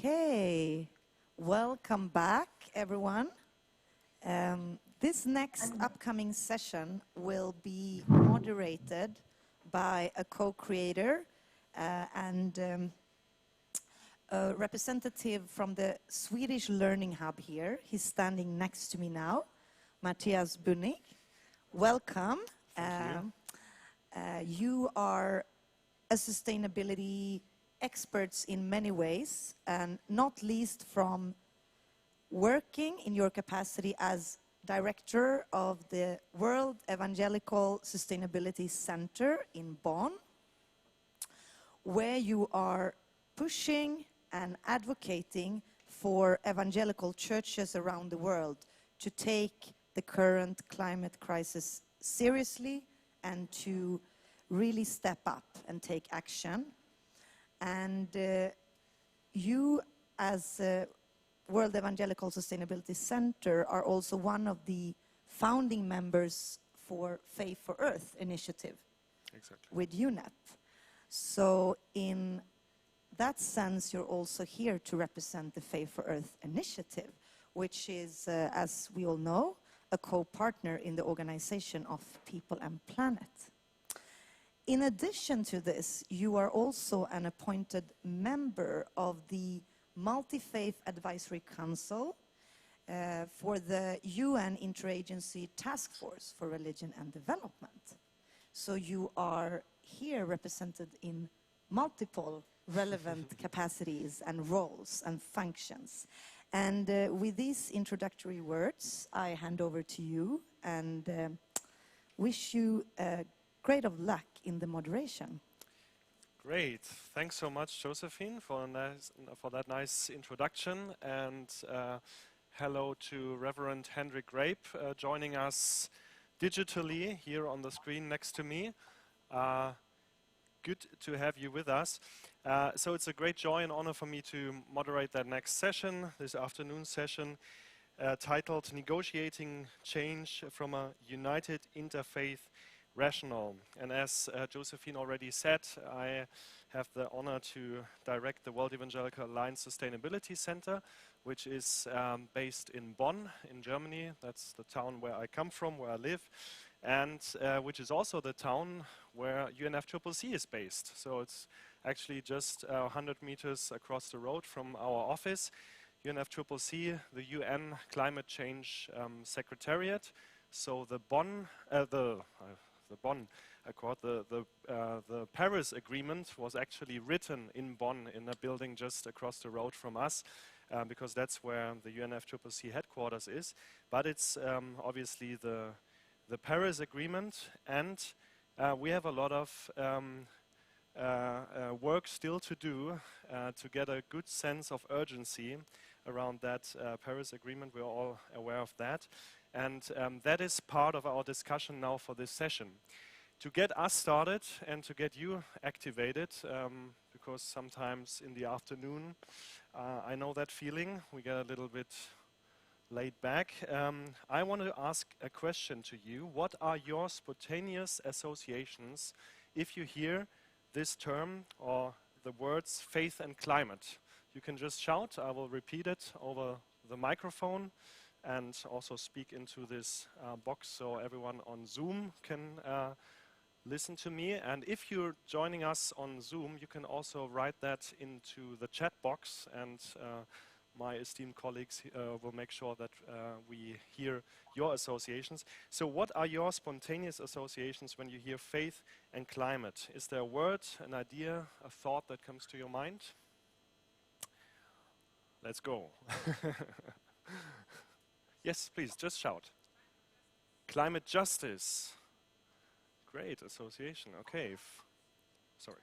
Okay, welcome back, everyone. This next upcoming session will be moderated by a co-creator and a representative from the Swedish Learning Hub here. He's standing next to me now, Matthias Boehning. Welcome. Thank you. You are a sustainability experts in many ways, and not least from working in your capacity as director of the World Evangelical Sustainability Center in Bonn, where you are pushing and advocating for evangelical churches around the world to take the current climate crisis seriously and to really step up and take action. And you, as World Evangelical Sustainability Center, are also one of the founding members for Faith for Earth initiative. Exactly. With UNEP. So in that sense, you're also here to represent the Faith for Earth initiative, which is, as we all know, a co-partner in the organization of People and Planet. In addition to this, you are also an appointed member of the Multi-Faith Advisory Council for the UN Interagency Task Force for Religion and Development. So you are here represented in multiple relevant capacities and roles and functions. And with these introductory words, I hand over to you and wish you great of luck in the moderation. Great. Thanks so much, Josephine, for that nice introduction. And hello to Reverend Henrik Grape, joining us digitally here on the screen next to me. Good to have you with us. So it's a great joy and honor for me to moderate that next session, this afternoon session, titled Negotiating Change from a United Interfaith Rationale. And as Josephine already said, I have the honor to direct the World Evangelical Alliance Sustainability Center, which is based in Bonn, in Germany. That's the town where I come from, where I live, and which is also the town where UNFCCC is based. So it's actually just 100 meters across the road from our office. UNFCCC, the UN Climate Change Secretariat. So the Bonn Accord, the Paris Agreement was actually written in Bonn in a building just across the road from us, because that's where the UNFCCC headquarters is. But it's obviously the Paris Agreement, and we have a lot of work still to do to get a good sense of urgency around that Paris Agreement. We're all aware of that. And that is part of our discussion now for this session. To get us started and to get you activated, because sometimes in the afternoon, I know that feeling, we get a little bit laid back. I want to ask a question to you. What are your spontaneous associations if you hear this term or the words faith and climate? You can just shout. I will repeat it over the microphone and also speak into this box so everyone on Zoom can listen to me. And if you're joining us on Zoom, you can also write that into the chat box, and my esteemed colleagues will make sure that we hear your associations. So what are your spontaneous associations when you hear faith and climate? Is there a word, an idea, a thought that comes to your mind? Let's go. Yes, please, just shout. Climate justice. Great association. Okay. Sorry.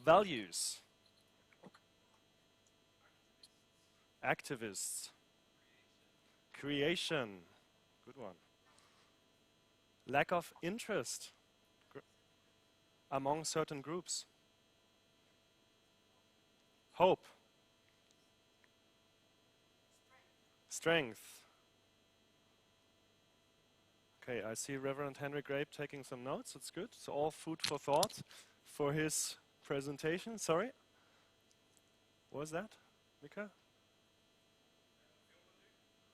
Values. Activists. Creation. Good one. Lack of interest among certain groups. Hope. Strength. Okay, I see Reverend Henrik Grape taking some notes. It's good. It's all food for thought for his presentation. Sorry? What was that? Mika?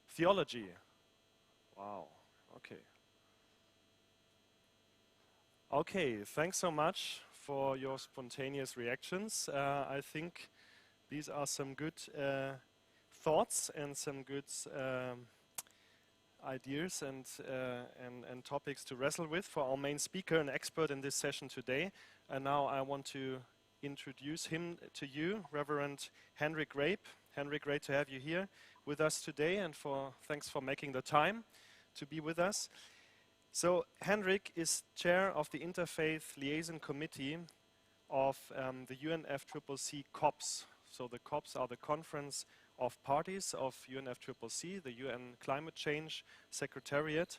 Theology. Wow. Okay. Okay, thanks so much for your spontaneous reactions. I think these are some good thoughts and some good ideas and topics to wrestle with for our main speaker and expert in this session today. And now I want to introduce him to you, Reverend Henrik Grape. Henrik, great to have you here with us today, and thanks for making the time to be with us. So Henrik is chair of the Interfaith Liaison Committee of the UNFCCC COPs. So the COPs are the Conference of Parties of UNFCCC, the UN Climate Change Secretariat,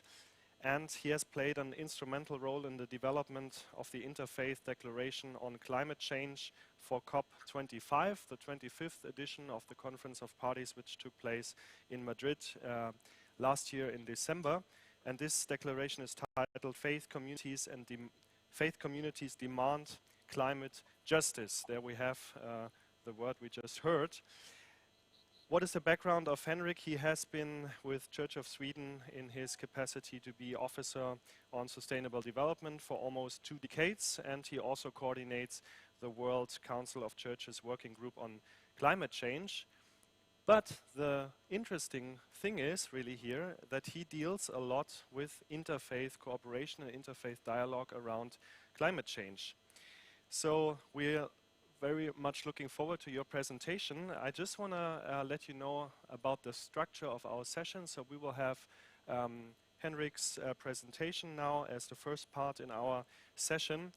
and he has played an instrumental role in the development of the Interfaith Declaration on Climate Change for COP25, the 25th edition of the Conference of Parties, which took place in Madrid last year in December. And this declaration is titled Faith Communities Demand Climate Justice. There we have the word we just heard. What is the background of Henrik? He has been with Church of Sweden in his capacity to be officer on sustainable development for almost 2 decades, and he also coordinates the World Council of Churches Working Group on Climate Change. But the interesting thing is really here that he deals a lot with interfaith cooperation and interfaith dialogue around climate change. So we're very much looking forward to your presentation. I just want to let you know about the structure of our session. So we will have Henrik's presentation now as the first part in our session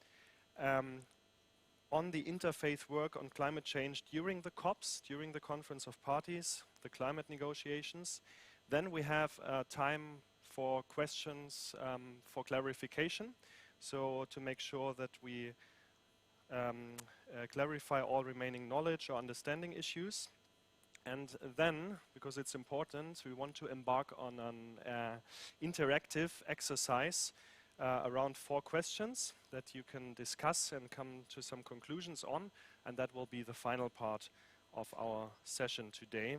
on the interfaith work on climate change during the COPs, during the Conference of Parties, the climate negotiations. Then we have time for questions for clarification. So to make sure that we clarify all remaining knowledge or understanding issues. And then, because it's important, we want to embark on an interactive exercise around 4 questions that you can discuss and come to some conclusions on, and that will be the final part of our session today.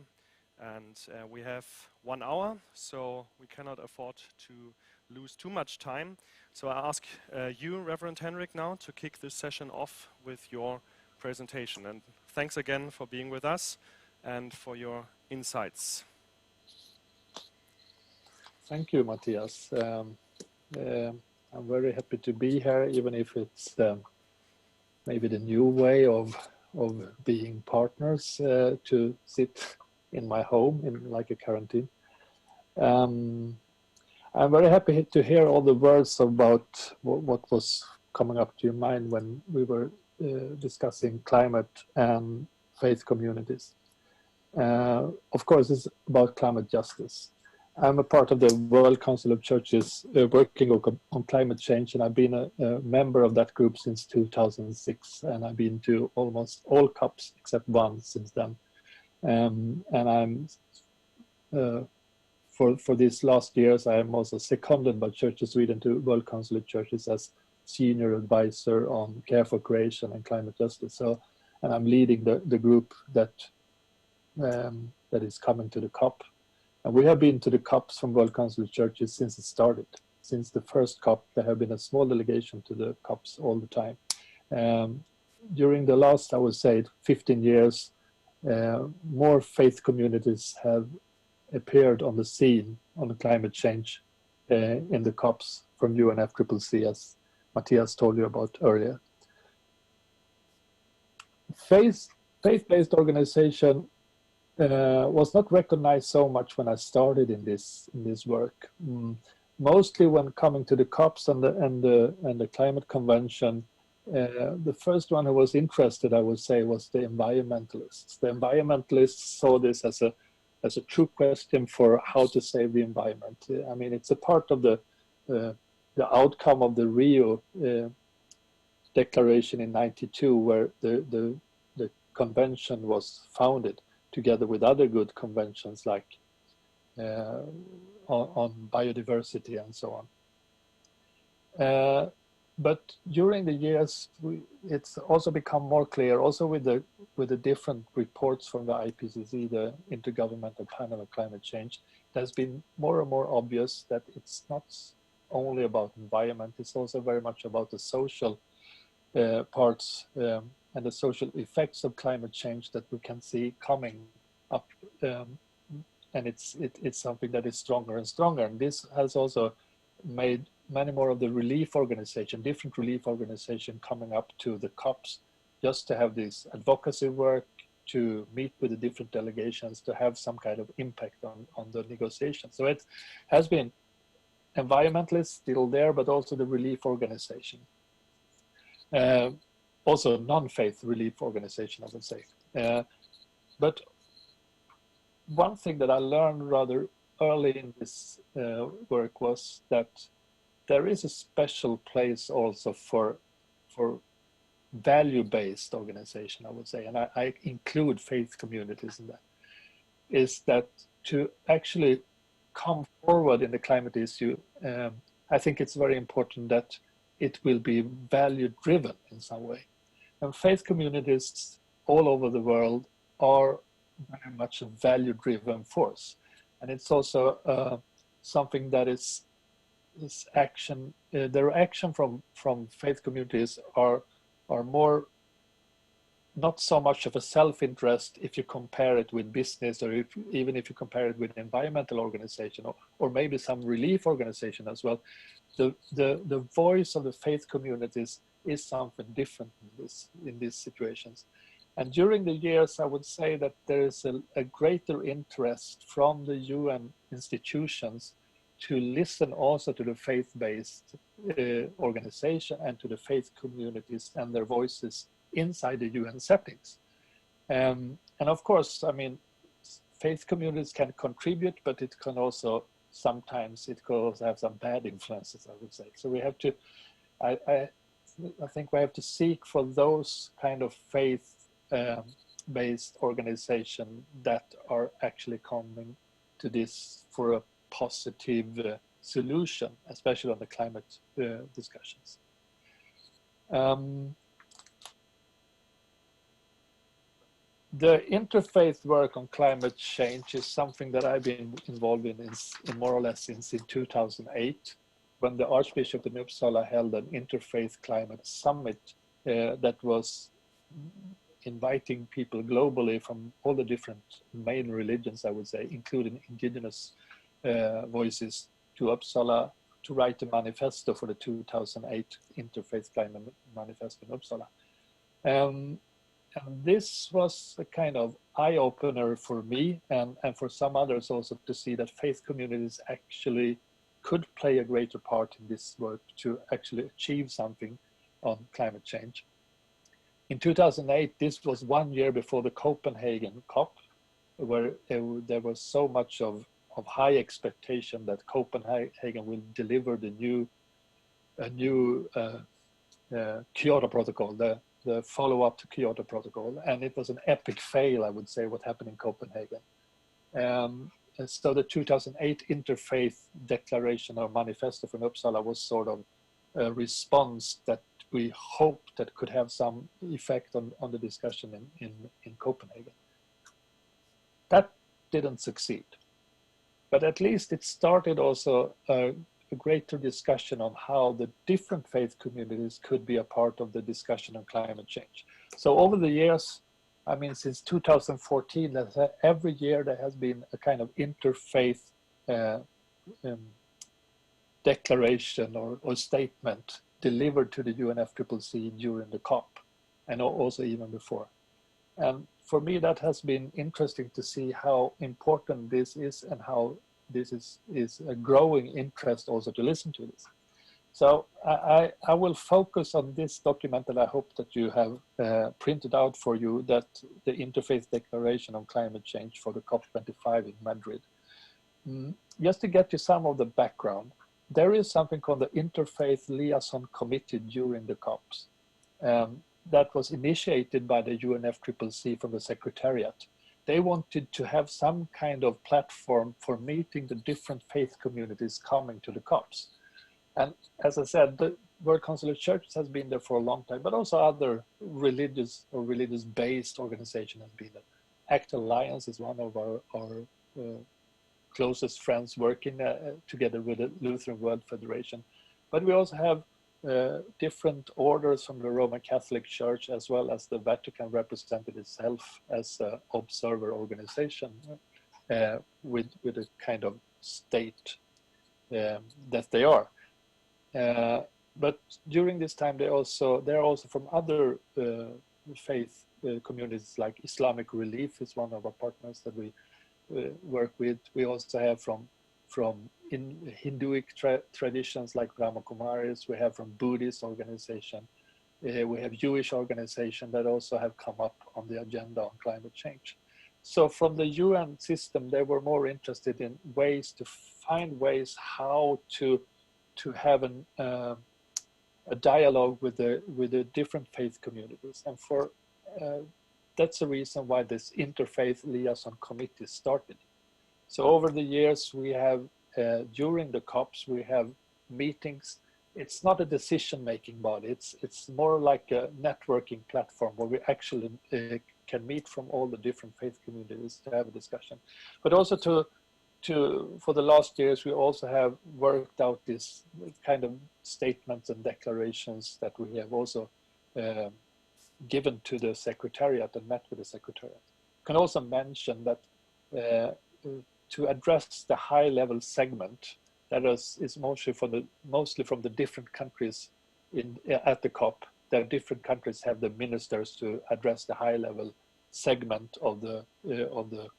And we have 1 hour, so we cannot afford to lose too much time. So I ask you, Reverend Henrik, now to kick this session off with your presentation. And thanks again for being with us and for your insights. Thank you, Matthias. I'm very happy to be here, even if it's maybe the new way of being partners to sit in my home in like a quarantine. I'm very happy to hear all the words about what was coming up to your mind when we were discussing climate and faith communities. Of course, it's about climate justice. I'm a part of the World Council of Churches working on climate change, and I've been a member of that group since 2006, and I've been to almost all COPs except one since then. And I'm for these last years, I am also seconded by Church of Sweden to World Council of Churches as senior advisor on care for creation and climate justice. So, and I'm leading the group that is coming to the COP. And we have been to the COPs from World Council of Churches since it started. Since the first COP, there have been a small delegation to the COPs all the time. During the last, I would say, 15 years, more faith communities have appeared on the scene on the climate change in the COPs from UNFCCC, as Matthias told you about earlier. Faith-based organization was not recognized so much when I started in this work. Mostly when coming to the COPs and the climate convention, the first one who was interested, I would say, was the environmentalists. The environmentalists saw this as a true question for how to save the environment. I mean, it's a part of the outcome of the Rio Declaration in '92, where the convention was founded, together with other good conventions like on biodiversity and so on. But during the years, it's also become more clear, also with the with the different reports from the IPCC, the Intergovernmental Panel on Climate Change, it has been more and more obvious that it's not only about environment, it's also very much about the social parts and the social effects of climate change that we can see coming up. And it's something that is stronger and stronger. And this has also made many more of the relief organization, different relief organization coming up to the COPs just to have this advocacy work, to meet with the different delegations, to have some kind of impact on the negotiations. So it has been environmentalists still there, but also the relief organization. Also non-faith relief organization, I would say. But one thing that I learned rather early in this work was that there is a special place also for value-based organization, I would say, and I include faith communities in that, is that to actually come forward in the climate issue, I think it's very important that it will be value-driven in some way. And faith communities all over the world are very much a value-driven force. And it's also something that is action, their action from faith communities are more, not so much of a self-interest if you compare it with business, or even if you compare it with environmental organization, or maybe some relief organization as well. The voice of the faith communities is something different in these situations. And during the years, I would say that there is a greater interest from the UN institutions to listen also to the faith-based organization and to the faith communities and their voices inside the UN settings. And of course, I mean, faith communities can contribute, but it can also, sometimes it could also have some bad influences, I would say. So we have to, I think we have to seek for those kind of faith-based organizations that are actually coming to this for a positive solution, especially on the climate discussions. The interfaith work on climate change is something that I've been involved in more or less since 2008, when the Archbishop in Uppsala held an interfaith climate summit that was inviting people globally from all the different main religions, I would say, including indigenous voices, to Uppsala to write a manifesto for the 2008 Interfaith Climate Manifesto in Uppsala. And this was a kind of eye-opener for me and for some others also, to see that faith communities actually could play a greater part in this work to actually achieve something on climate change. In 2008, this was 1 year before the Copenhagen COP, where there was so much of high expectation that Copenhagen will deliver a new Kyoto Protocol, the follow-up to Kyoto Protocol, and it was an epic fail, I would say, what happened in Copenhagen. And so the 2008 Interfaith Declaration or Manifesto from Uppsala was sort of a response that we hoped that could have some effect on the discussion in Copenhagen. That didn't succeed, but at least it started also a greater discussion on how the different faith communities could be a part of the discussion on climate change. So over the years, I mean, since 2014, every year there has been a kind of interfaith declaration or statement delivered to the UNFCCC during the COP, and also even before. And for me, that has been interesting to see how important this is and how this is a growing interest also to listen to this. So I will focus on this document that I hope that you have printed out for you, that the Interfaith Declaration on Climate Change for the COP25 in Madrid. Just to get you some of the background, there is something called the Interfaith Liaison Committee during the COPs. That was initiated by the UNFCCC from the Secretariat. They wanted to have some kind of platform for meeting the different faith communities coming to the COPs. And as I said, World Consulate Churches has been there for a long time, but also other religious or religious-based organizations have been there. ACT Alliance is one of our closest friends working together with the Lutheran World Federation. But we also have different orders from the Roman Catholic Church, as well as the Vatican represented itself as an observer organization with a kind of state that they are. But during this time, they're also from other faith communities, like Islamic Relief is one of our partners that we work with. We also have from Hinduic traditions like Brahma Kumaris. We have from Buddhist organization. We have Jewish organization that also have come up on the agenda on climate change. So from the UN system, they were more interested in ways to find ways how to have a dialogue with the different faith communities, and for that's the reason why this Interfaith Liaison Committee started. So over the years, we have during the COPs we have meetings. It's not a decision-making body. It's more like a networking platform where we actually can meet from all the different faith communities to have a discussion, but also for the last years, we also have worked out this kind of statements and declarations that we have also given to the Secretariat and met with the Secretariat. I can also mention that to address the high-level segment that is mostly from the different countries at the COP, that different countries have the ministers to address the high-level segment of the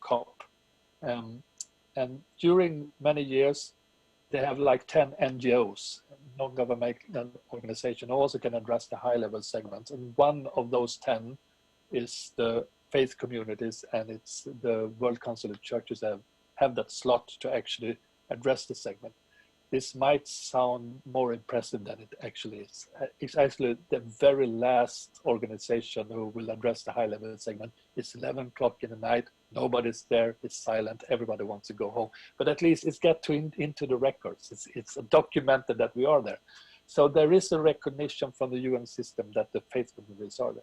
COP. And during many years, they have like 10 NGOs, non-governmental organization, also can address the high-level segments. And one of those 10 is the faith communities, and it's the World Consulate Churches that have that slot to actually address the segment. This might sound more impressive than it actually is. It's actually the very last organization who will address the high-level segment. It's 11 o'clock in the night, nobody's there, it's silent, everybody wants to go home. But at least it's get into the records. It's documented that we are there. So there is a recognition from the UN system that the faith communities are there.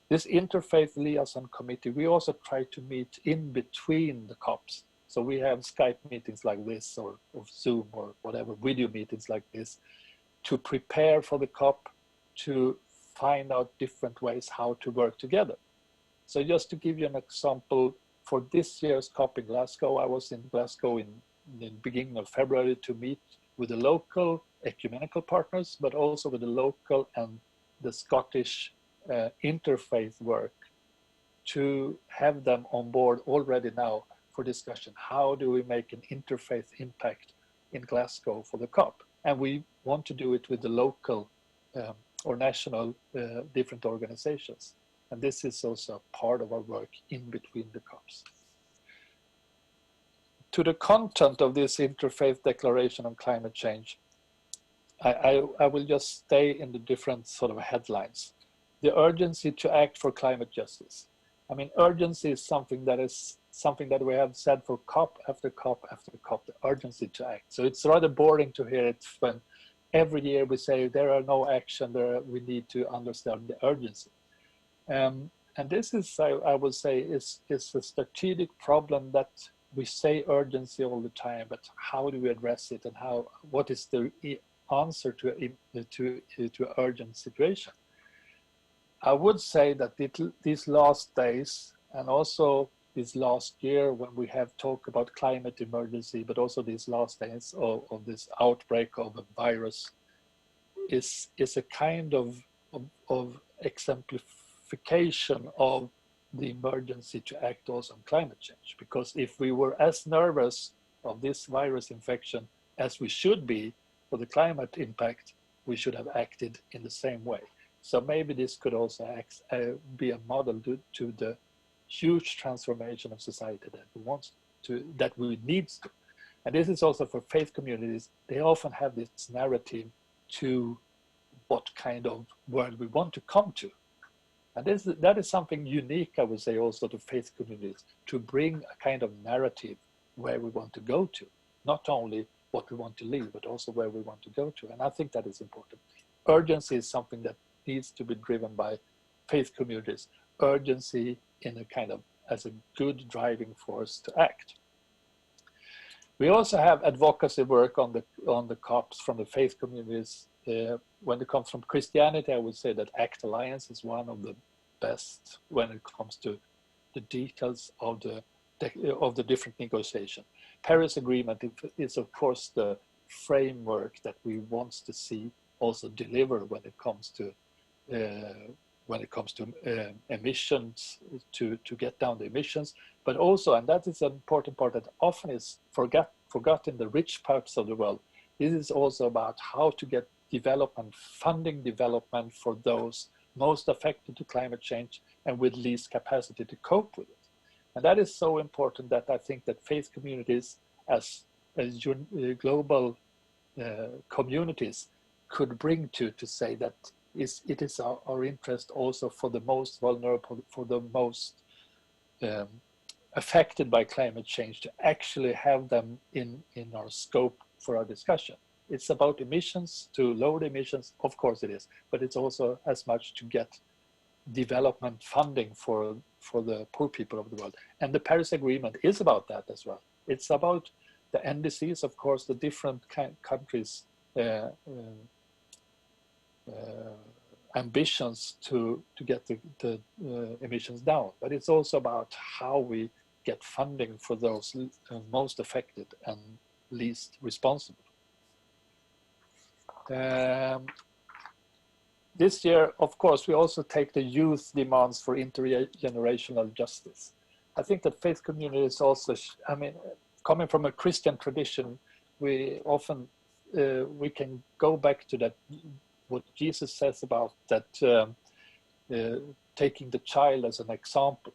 This Interfaith Liaison Committee, we also try to meet in between the COPs. So we have Skype meetings like this, or Zoom, or whatever, video meetings like this, to prepare for the COP, to find out different ways how to work together. So just to give you an example, for this year's COP in Glasgow, I was in Glasgow in the beginning of February to meet with the local ecumenical partners, but also with the local and the Scottish interfaith work, to have them on board already now for discussion. How do we make an interfaith impact in Glasgow for the COP? And we want to do it with the local or national different organizations. And this is also part of our work in between the COPs. To the content of this Interfaith Declaration on Climate Change, I will just stay in the different sort of headlines. The urgency to act for climate justice. I mean, urgency is something that we have said for COP after COP after COP, the urgency to act. So it's rather boring to hear it when every year we say there are no action, we need to understand the urgency. And this is, I would say, is a strategic problem that we say urgency all the time, but how do we address it, and what is the answer to an urgent situation? I would say that these last days, and also this last year when we have talked about climate emergency, but also these last days of this outbreak of a virus, is a kind of exemplification of the emergency to act also on climate change. Because if we were as nervous of this virus infection as we should be for the climate impact, we should have acted in the same way. So maybe this could also be a model to the huge transformation of society that we need to. And this is also for faith communities. They often have this narrative to what kind of world we want to come to. And that is something unique, I would say, also to faith communities, to bring a kind of narrative where we want to go to, not only what we want to leave, but also where we want to go to. And I think that is important. urgency is something that needs to be driven by faith communities. Urgency in a kind of as a good driving force to act. We also have advocacy work on the COPs from the faith communities. When it comes from Christianity, I would say that ACT Alliance is one of the best when it comes to the details of the different negotiations. Paris Agreement is of course the framework that we want to see also deliver when it comes to emissions, to get down the emissions, but also, and that is an important part that often is forgotten in the rich parts of the world, this is also about how to get funding development for those most affected to climate change and with least capacity to cope with it. And that is so important that I think that faith communities as global communities could bring to say that it is our interest also for the most vulnerable, for the most affected by climate change to actually have them in our scope for our discussion. It's about emissions, to lower the emissions, of course it is, but it's also as much to get development funding for the poor people of the world. And the Paris Agreement is about that as well. It's about the NDCs, of course, the different countries' ambitions to get the emissions down. But it's also about how we get funding for those most affected and least responsible. This year, of course, we also take the youth demands for intergenerational justice. I think that faith communities also, I mean, coming from a Christian tradition, we often, we can go back to that, what Jesus says about that, taking the child as an example.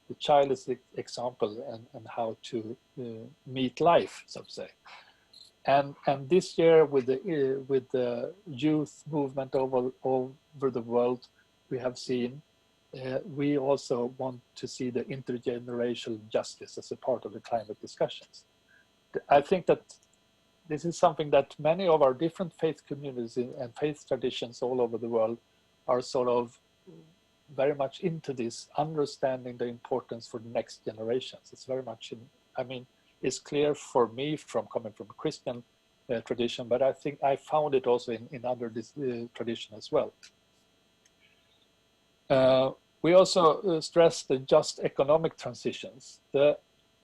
The child is the example and how to meet life, so to say. And this year, with the youth movement over the world, we have seen, we also want to see the intergenerational justice as a part of the climate discussions. I think that this is something that many of our different faith communities and faith traditions all over the world are sort of very much into this, understanding the importance for the next generations. It's very much, I mean, it's clear for me from coming from a Christian tradition, but I think I found it also in other traditions as well. We also stress the just economic transitions. The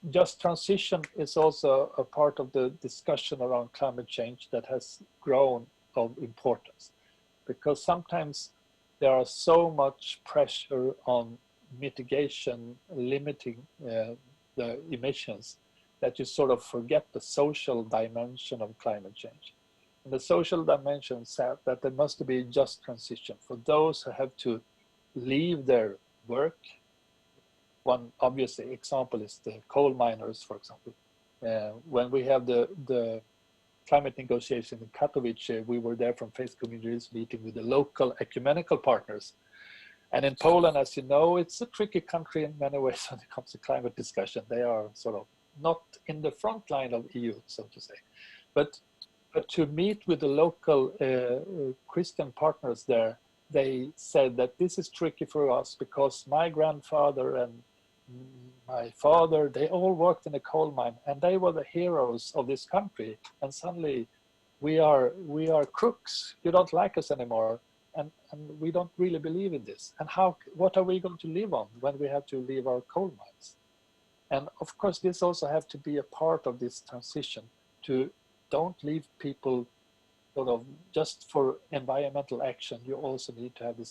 just transition is also a part of the discussion around climate change that has grown of importance, because sometimes there are so much pressure on mitigation, limiting the emissions, that you sort of forget the social dimension of climate change. And the social dimension said that there must be just transition for those who have to leave their work. One obvious example is the coal miners, for example. When we have the climate negotiation in Katowice, we were there from faith communities meeting with the local ecumenical partners. And in Poland, as you know, it's a tricky country in many ways when it comes to climate discussion. They are sort of not in the front line of EU, so to say. But to meet with the local Christian partners there, they said that this is tricky for us because my grandfather and my father, they all worked in a coal mine and they were the heroes of this country. And suddenly we are crooks. You don't like us anymore. And we don't really believe in this. And what are we going to live on when we have to leave our coal mines? And of course, this also has to be a part of this transition to don't leave people sort of just for environmental action. You also need to have the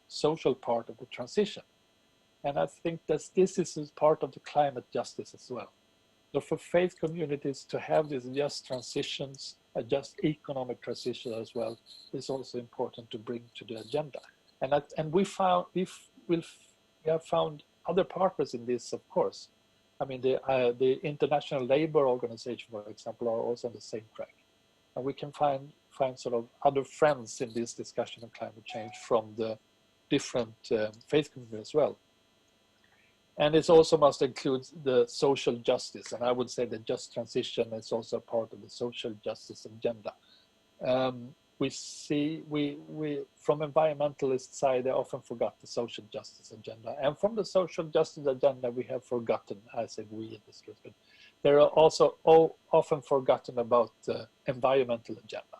social part of the transition. And I think that this is part of the climate justice as well. So for faith communities to have these just transitions, a just economic transition as well, is also important to bring to the agenda. And we have found other partners in this, of course. I mean, the International Labour Organization, for example, are also on the same track. And we can find sort of other friends in this discussion of climate change from the different faith communities as well. And it also must include the social justice. And I would say that just transition is also part of the social justice agenda. we see, from environmentalist side, they often forgot the social justice agenda. And from the social justice agenda, we have forgotten, I say we in this case, but they're also often forgotten about the environmental agenda.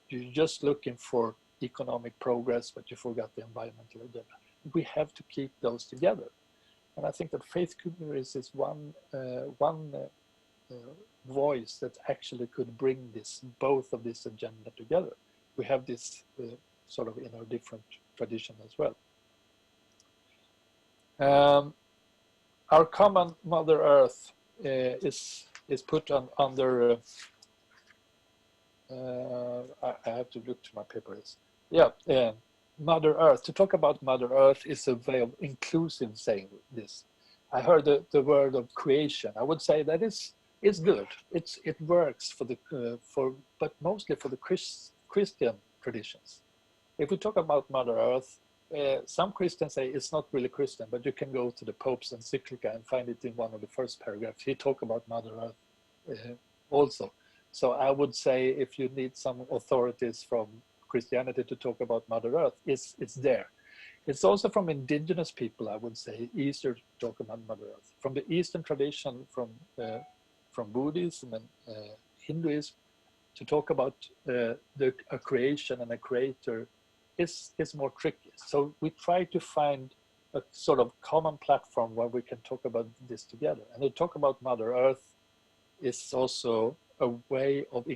You're just looking for economic progress, but you forgot the environmental agenda. We have to keep those together. And I think that faith communities is one voice that actually could bring both of this agenda together. We have this sort of in our different tradition as well. Our common Mother Earth is put under. I have to look to my papers. Mother Earth. To talk about Mother Earth is a way of inclusive saying this. I heard the word of creation. I would say that it's good. It works but mostly for the Christian traditions. If we talk about Mother Earth, some Christians say it's not really Christian, but you can go to the Pope's encyclica and find it in one of the first paragraphs. He talks about Mother Earth also. So I would say if you need some authorities from Christianity to talk about Mother Earth, it's there. It's also from indigenous people, I would say, Easter to talk about Mother Earth. From the Eastern tradition, from Buddhism and Hinduism, to talk about a creation and a creator is more tricky. So we try to find a sort of common platform where we can talk about this together. And to talk about Mother Earth is also a way of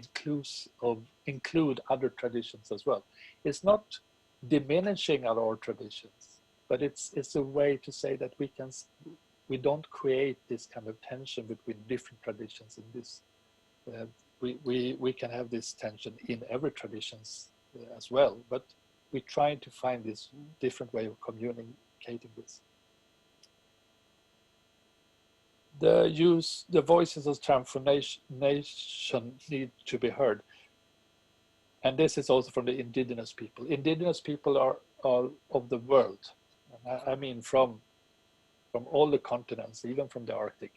include other traditions as well. It's not diminishing our traditions, but it's a way to say that we don't create this kind of tension between different traditions in this. We can have this tension in every traditions as well, but we try to find this different way of communicating this. The voices of transformation need to be heard. And this is also from the indigenous people. Indigenous people are of the world. And I mean from all the continents, even from the Arctic,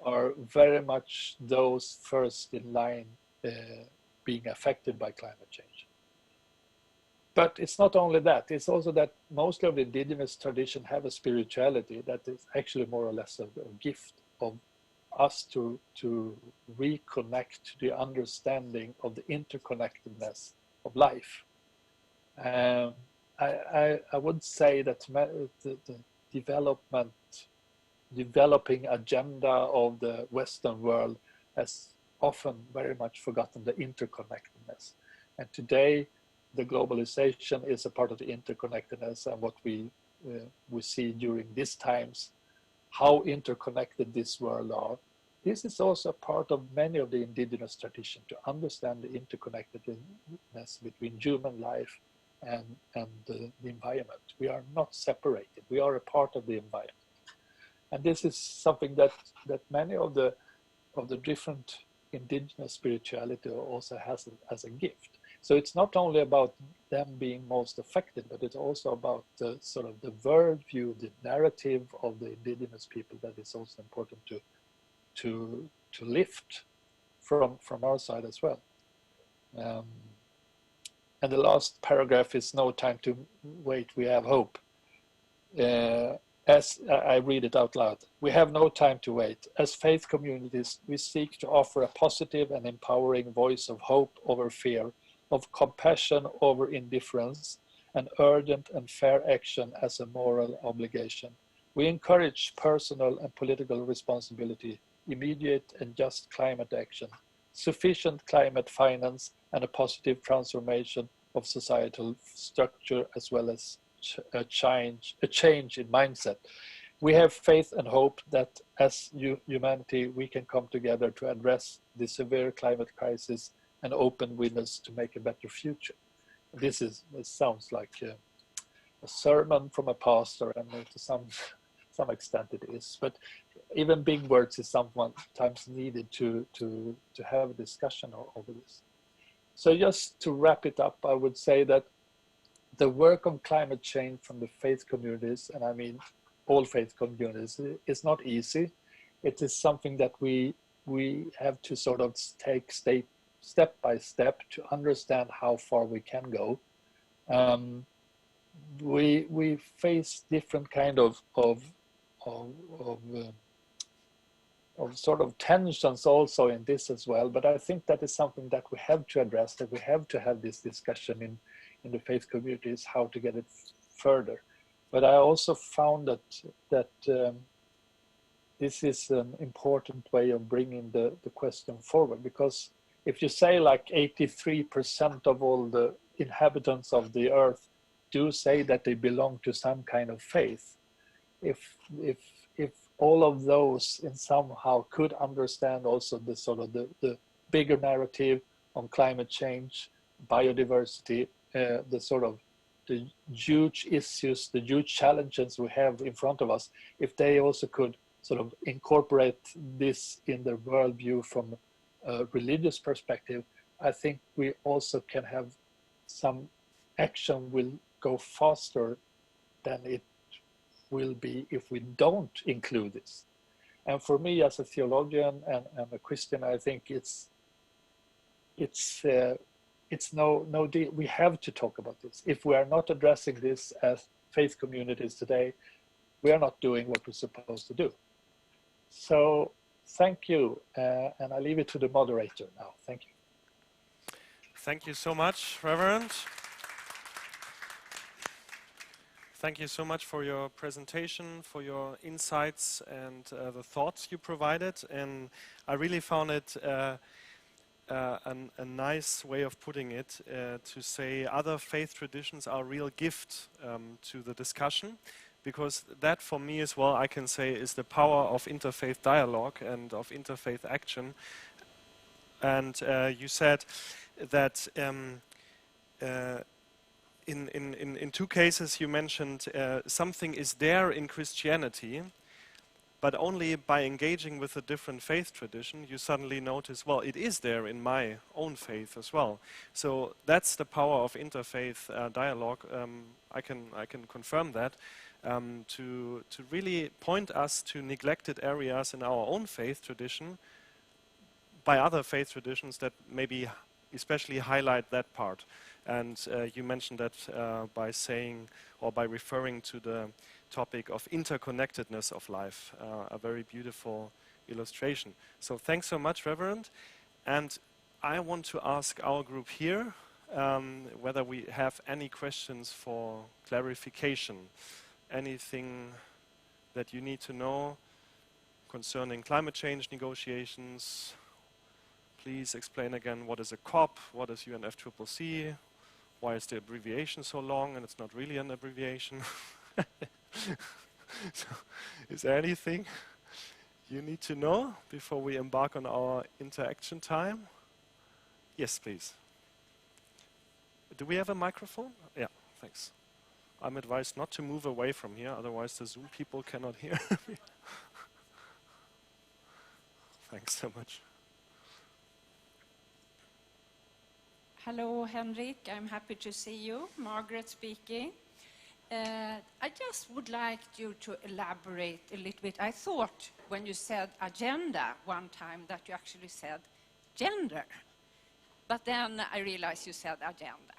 are very much those first in line being affected by climate change. But it's not only that, it's also that most of the indigenous tradition have a spirituality that is actually more or less a gift of us to reconnect to the understanding of the interconnectedness of life. I would say that the developing agenda of the Western world has often very much forgotten the interconnectedness. And today, the globalization is a part of the interconnectedness, and what we see during these times, how interconnected this world are. This is also a part of many of the indigenous traditions to understand the interconnectedness between human life and the environment. We are not separated. We are a part of the environment. And this is something that many of the different indigenous spirituality also has as a gift. So it's not only about them being most affected, but it's also about the sort of the worldview, the narrative of the indigenous people that is also important to lift from our side as well. And the last paragraph is no time to wait, we have hope. As I read it out loud, we have no time to wait. As faith communities, we seek to offer a positive and empowering voice of hope over fear, of compassion over indifference, and urgent and fair action as a moral obligation. We encourage personal and political responsibility, immediate and just climate action, sufficient climate finance, and a positive transformation of societal structure, as well as a change in mindset. We have faith and hope that as humanity, we can come together to address the severe climate crisis and open windows to make a better future. It sounds like a sermon from a pastor, and to some extent it is. But even big words is sometimes needed to have a discussion over this. So just to wrap it up, I would say that the work on climate change from the faith communities, and I mean all faith communities, is not easy. It is something that we have to sort of take step by step to understand how far we can go. We face different kind of sort of tensions also in this as well. But I think that is something that we have to address, that we have to have this discussion in the faith communities, how to get it further. But I also found that this is an important way of bringing the question forward, because if you say like 83% of all the inhabitants of the earth do say that they belong to some kind of faith, if all of those in somehow could understand also the sort of the bigger narrative on climate change, biodiversity, the sort of the huge issues, the huge challenges we have in front of us, if they also could sort of incorporate this in their worldview from a religious perspective, I think we also can have some action will go faster than it will be if we don't include this. And for me as a theologian and a Christian, I think it's no deal. We have to talk about this. If we are not addressing this as faith communities today, we are not doing what we're supposed to do. So thank you, and I leave it to the moderator now. Thank you. Thank you so much, Reverend. Thank you so much for your presentation, for your insights and the thoughts you provided. And I really found it a nice way of putting it, to say other faith traditions are a real gift to the discussion, because that for me as well, I can say, is the power of interfaith dialogue and of interfaith action. And you said that in two cases you mentioned something is there in Christianity, but only by engaging with a different faith tradition, you suddenly notice, well, it is there in my own faith as well. So that's the power of interfaith dialogue. I can confirm that, to really point us to neglected areas in our own faith tradition by other faith traditions that maybe especially highlight that part. And you mentioned that by saying or by referring to the topic of interconnectedness of life, a very beautiful illustration. So thanks so much, Reverend. And I want to ask our group here whether we have any questions for clarification. Anything that you need to know concerning climate change negotiations. Please explain again, what is a COP, what is UNFCCC, why is the abbreviation so long and it's not really an abbreviation? So, is there anything you need to know before we embark on our interaction time? Yes, please. Do we have a microphone? Yeah, thanks. I'm advised not to move away from here, otherwise the Zoom people cannot hear me. Thanks so much. Hello, Henrik. I'm happy to see you. Margaret speaking. I just would like you to elaborate a little bit. I thought when you said agenda one time that you actually said gender. But then I realized you said agenda.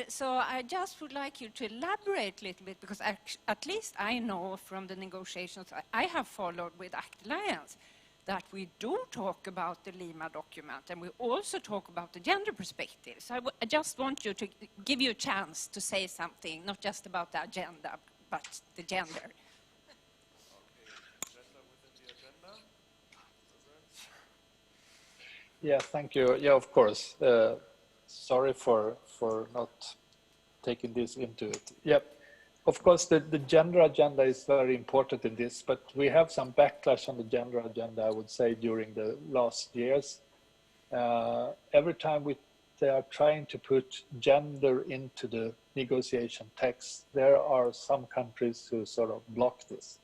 So I just would like you to elaborate a little bit, because at least I know from the negotiations I have followed with ACT Alliance that we do talk about the Lima document, and we also talk about the gender perspective. So I just want you to give you a chance to say something, not just about the agenda, but the gender. Okay, gender within the agenda. Yeah, thank you. Yeah, of course. Sorry for not taking this into it. Yep. Of course, the gender agenda is very important in this, but we have some backlash on the gender agenda, I would say, during the last years. Every time they are trying to put gender into the negotiation text, there are some countries who sort of block this.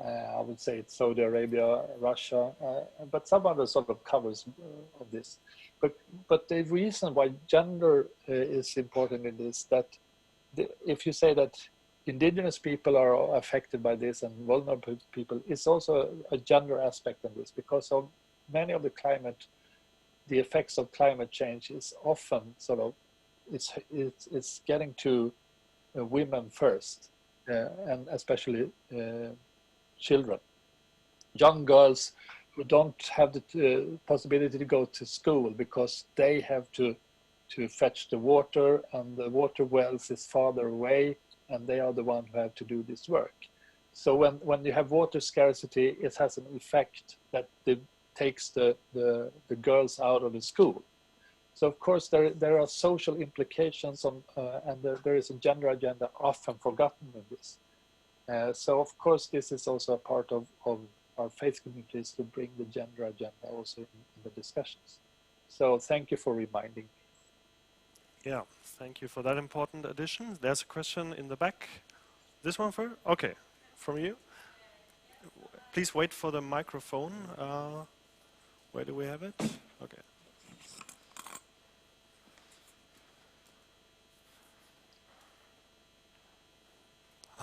I would say it's Saudi Arabia, Russia, but some other sort of covers of this. But the reason why gender is important in this, that if you say that indigenous people are affected by this and vulnerable people, it's also a gender aspect in this, because of many of the climate the effects of climate change is often sort of, it's getting to women first, and especially children, young girls who don't have the possibility to go to school because they have to fetch the water, and the water wells is farther away, and they are the one who have to do this work. So when you have water scarcity, it has an effect that takes the girls out of the school. So of course there are social implications on, and there is a gender agenda often forgotten in this. So of course this is also a part of our faith communities to bring the gender agenda also in the discussions. So thank you for reminding me. Yeah, thank you for that important addition. There's a question in the back. This one first? Okay, from you. Please wait for the microphone. Where do we have it? Okay.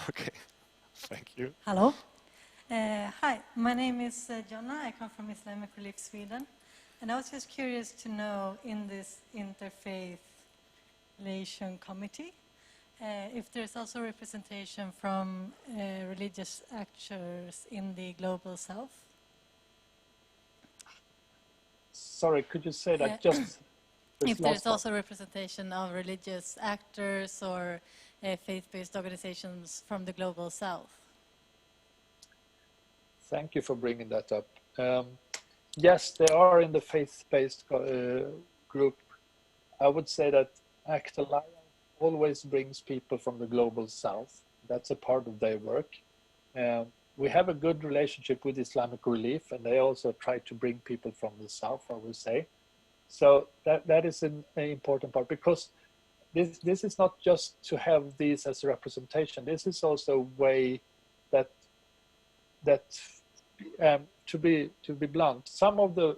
Okay, thank you. Hello. Hi, my name is Jonna. I come from Islamic Relief Sweden. And I was just curious to know, in this Interfaith Liaison Committee, if there's also representation from religious actors in the Global South. Sorry, could you say that just? If there's also representation of religious actors or faith-based organizations from the Global South. Thank you for bringing that up. Yes, they are in the faith-based group. I would say that ACT Alliance always brings people from the Global South. That's a part of their work. We have a good relationship with Islamic Relief, and they also try to bring people from the South, I would say. So that is an important part, because this is not just to have these as a representation. This is also a way that to be blunt, some of the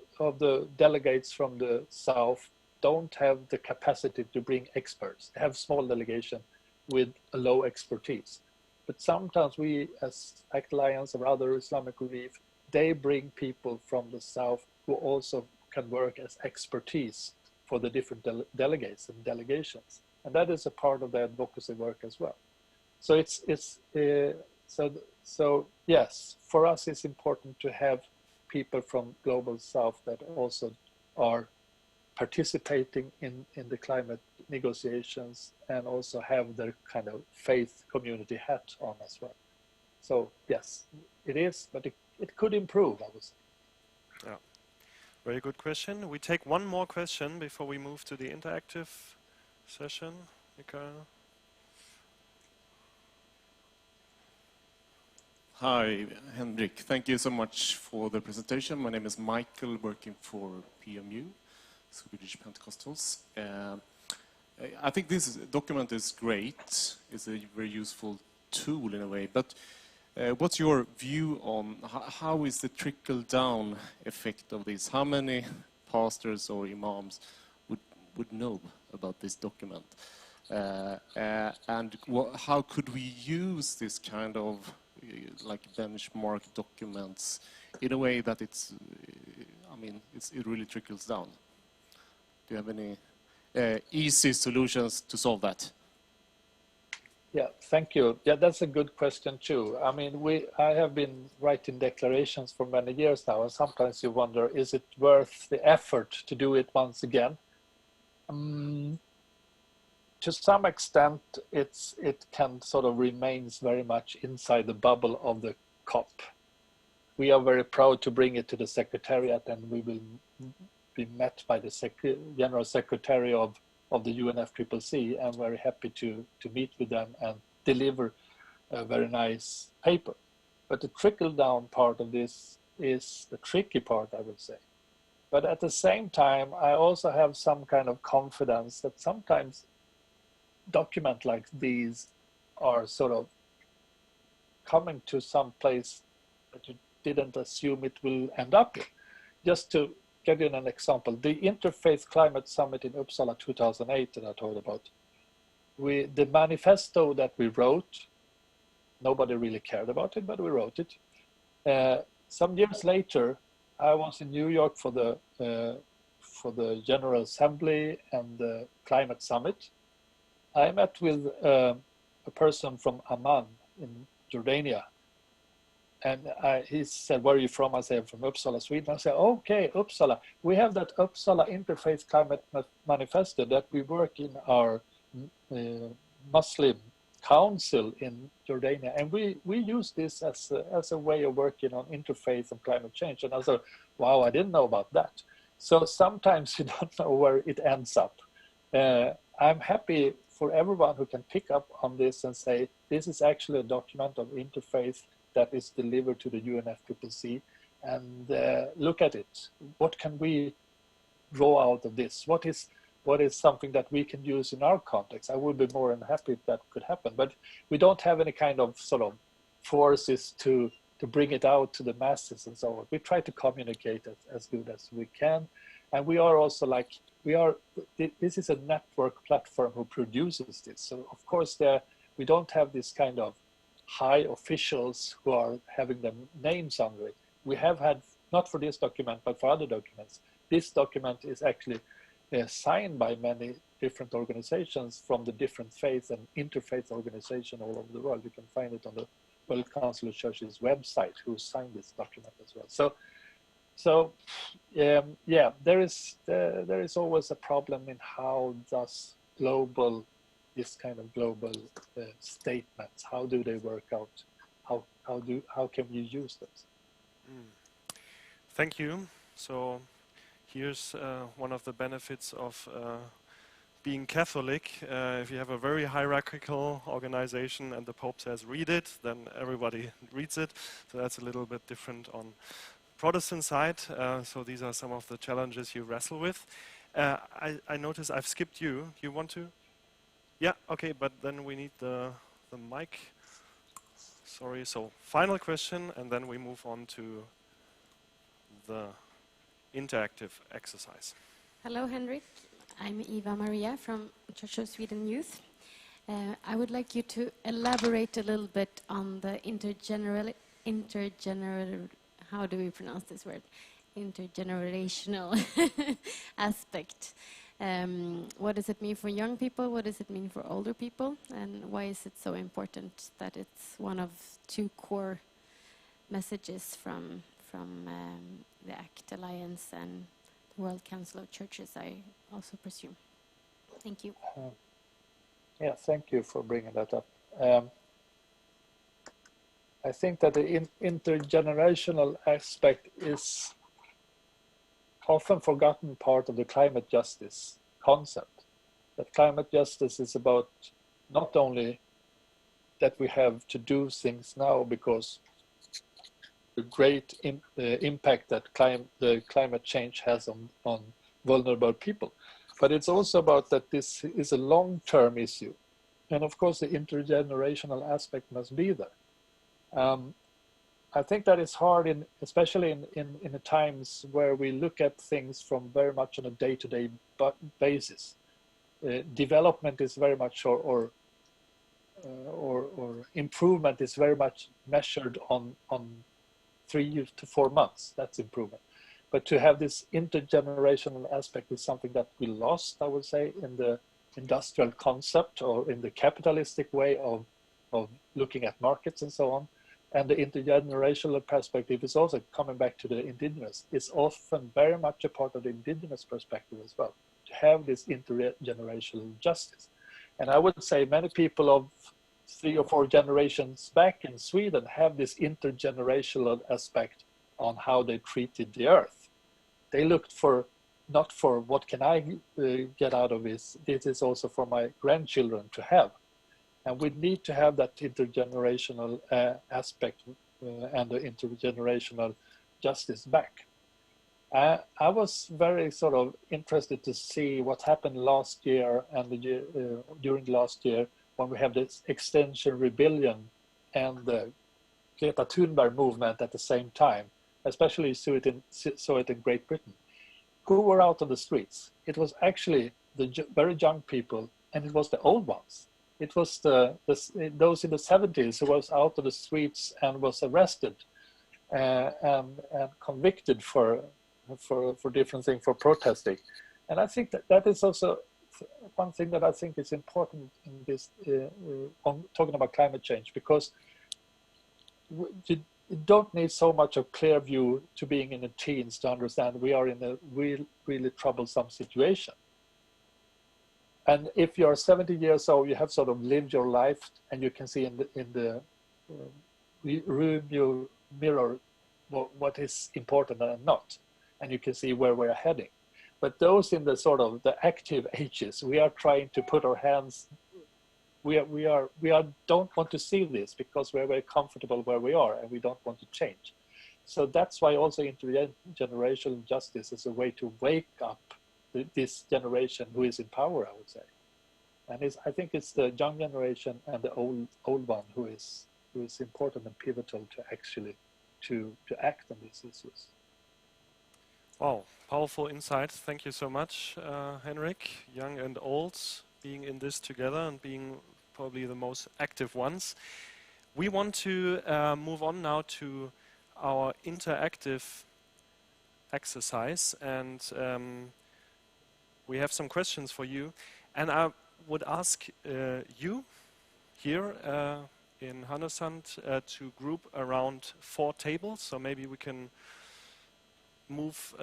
delegates from the South don't have the capacity to bring experts. They have small delegation with a low expertise. But sometimes we, as ACT Alliance or other Islamic Relief, they bring people from the South who also can work as expertise for the different delegates and delegations. And that is a part of the advocacy work as well. So so yes, for us it's important to have people from Global South that also are participating in the climate negotiations and also have their kind of faith community hat on as well. So yes, it is, but it could improve, I would say. Yeah, very good question. We take one more question before we move to the interactive session. Mikael. Hi, Henrik. Thank you so much for the presentation. My name is Michael, working for PMU, Swedish Pentecostals. I think this document is great. It's a very useful tool in a way. But what's your view on how is the trickle-down effect of this? How many pastors or imams would know about this document? And how could we use this kind of like benchmark documents in a way that it really trickles down? Do you have any easy solutions to solve that? Yeah, thank you. Yeah, that's a good question too. I mean, I have been writing declarations for many years now, and sometimes you wonder, is it worth the effort to do it once again? To some extent, it can sort of remains very much inside the bubble of the COP. We are very proud to bring it to the Secretariat, and we will be met by the General Secretary of the UNFCCC, and very happy to meet with them and deliver a very nice paper. But the trickle-down part of this is the tricky part, I would say. But at the same time, I also have some kind of confidence that sometimes documents like these are sort of coming to some place that you didn't assume it will end up in. Just to give you an example, the Interfaith Climate Summit in Uppsala 2008 that I told about, the manifesto that we wrote, nobody really cared about it, but we wrote it. Some years later, I was in New York for for the General Assembly and the Climate Summit, I met with a person from Amman in Jordania. And he said, where are you from? I said, I'm from Uppsala, Sweden. I said, okay, Uppsala. We have that Uppsala Interfaith Climate Manifesto that we work in our Muslim council in Jordania. And we use this as a way of working on interfaith and climate change. And I said, wow, I didn't know about that. So sometimes you don't know where it ends up. I'm happy for everyone who can pick up on this and say, this is actually a document of interfaith that is delivered to the UNFCCC, and look at it. What can we draw out of this? What is something that we can use in our context? I would be more than happy if that could happen, but we don't have any kind of sort of forces to bring it out to the masses and so on. We try to communicate it as good as we can, and we are also this is a network platform who produces this. So of course we don't have this kind of high officials who are having their names under it. We have had, not for this document, but for other documents. This document is actually signed by many different organizations from the different faith and interfaith organization all over the world. You can find it on the World Council of Churches website, who signed this document as well. So yeah, there is always a problem in how does this kind of global statements, how do they work out? How can we use those? Thank you. So here's one of the benefits of being Catholic. If you have a very hierarchical organization and the Pope says read it, then everybody reads it. So that's a little bit different on Protestant side. So these are some of the challenges you wrestle with. I notice I've skipped you. You want to? Yeah, okay, but then we need the mic. Sorry, so final question, and then we move on to the interactive exercise. Hello, Henrik. I'm Eva Maria from Church of Sweden Youth. I would like you to elaborate a little bit on the intergenerational, how do we pronounce this word? Intergenerational aspect. What does it mean for young people? What does it mean for older people? And why is it so important that it's one of two core messages from the ACT Alliance and the World Council of Churches, I also presume. Thank you. Yeah, thank you for bringing that up. I think that the intergenerational aspect is often forgotten part of the climate justice concept. That climate justice is about not only that we have to do things now because the great impact that the climate change has on vulnerable people, but it's also about that this is a long-term issue. And of course, the intergenerational aspect must be there. I think that is hard, especially in the times where we look at things from very much on a day-to-day basis. Development is very much, or improvement is very much measured on 3 to 4 months. That's improvement. But to have this intergenerational aspect is something that we lost, I would say, in the industrial concept or in the capitalistic way of looking at markets and so on. And the intergenerational perspective is also coming back to the indigenous. It's often very much a part of the indigenous perspective as well, to have this intergenerational justice. And I would say many people of 3 or 4 generations back in Sweden have this intergenerational aspect on how they treated the earth. They looked for, not for what can I get out of this is also for my grandchildren to have. And we need to have that intergenerational aspect and the intergenerational justice back. I was very sort of interested to see what happened last year and during last year when we have this Extinction Rebellion and the Greta Thunberg movement at the same time, especially saw it in Great Britain. Who were out on the streets? It was actually the very young people, and it was the old ones. It was those in the 70s who was out on the streets and was arrested and convicted for for different things, for protesting. And I think that is also one thing that I think is important in this, on talking about climate change, because you don't need so much of clear view to being in the teens to understand we are in a really troublesome situation. And if you're 70 years old, you have sort of lived your life, and you can see in the rearview mirror what is important and not, and you can see where we're heading. But those in the sort of the active ages, we are trying to put our hands. We don't want to see this because we're very comfortable where we are, and we don't want to change. So that's why also intergenerational justice is a way to wake up this generation who is in power, I would say. And I think it's the young generation and the old one who is important and pivotal to actually to act on these issues. Wow, powerful insight. Thank you so much, Henrik. Young and old being in this together and being probably the most active ones. We want to move on now to our interactive exercise, and we have some questions for you. And I would ask you here in Hannesand to group around 4 tables. So maybe we can move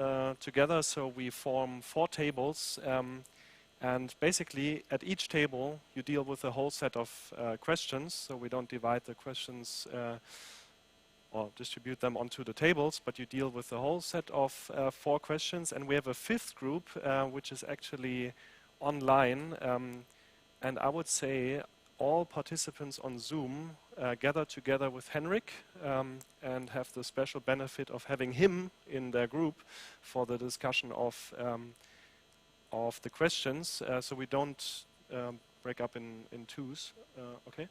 together so we form 4 tables. And basically, at each table, you deal with a whole set of questions. So we don't divide the questions or distribute them onto the tables, but you deal with a whole set of 4 questions. And we have a 5th group, which is actually online. And I would say all participants on Zoom gather together with Henrik and have the special benefit of having him in their group for the discussion of the questions, so we don't break up in twos. Okay,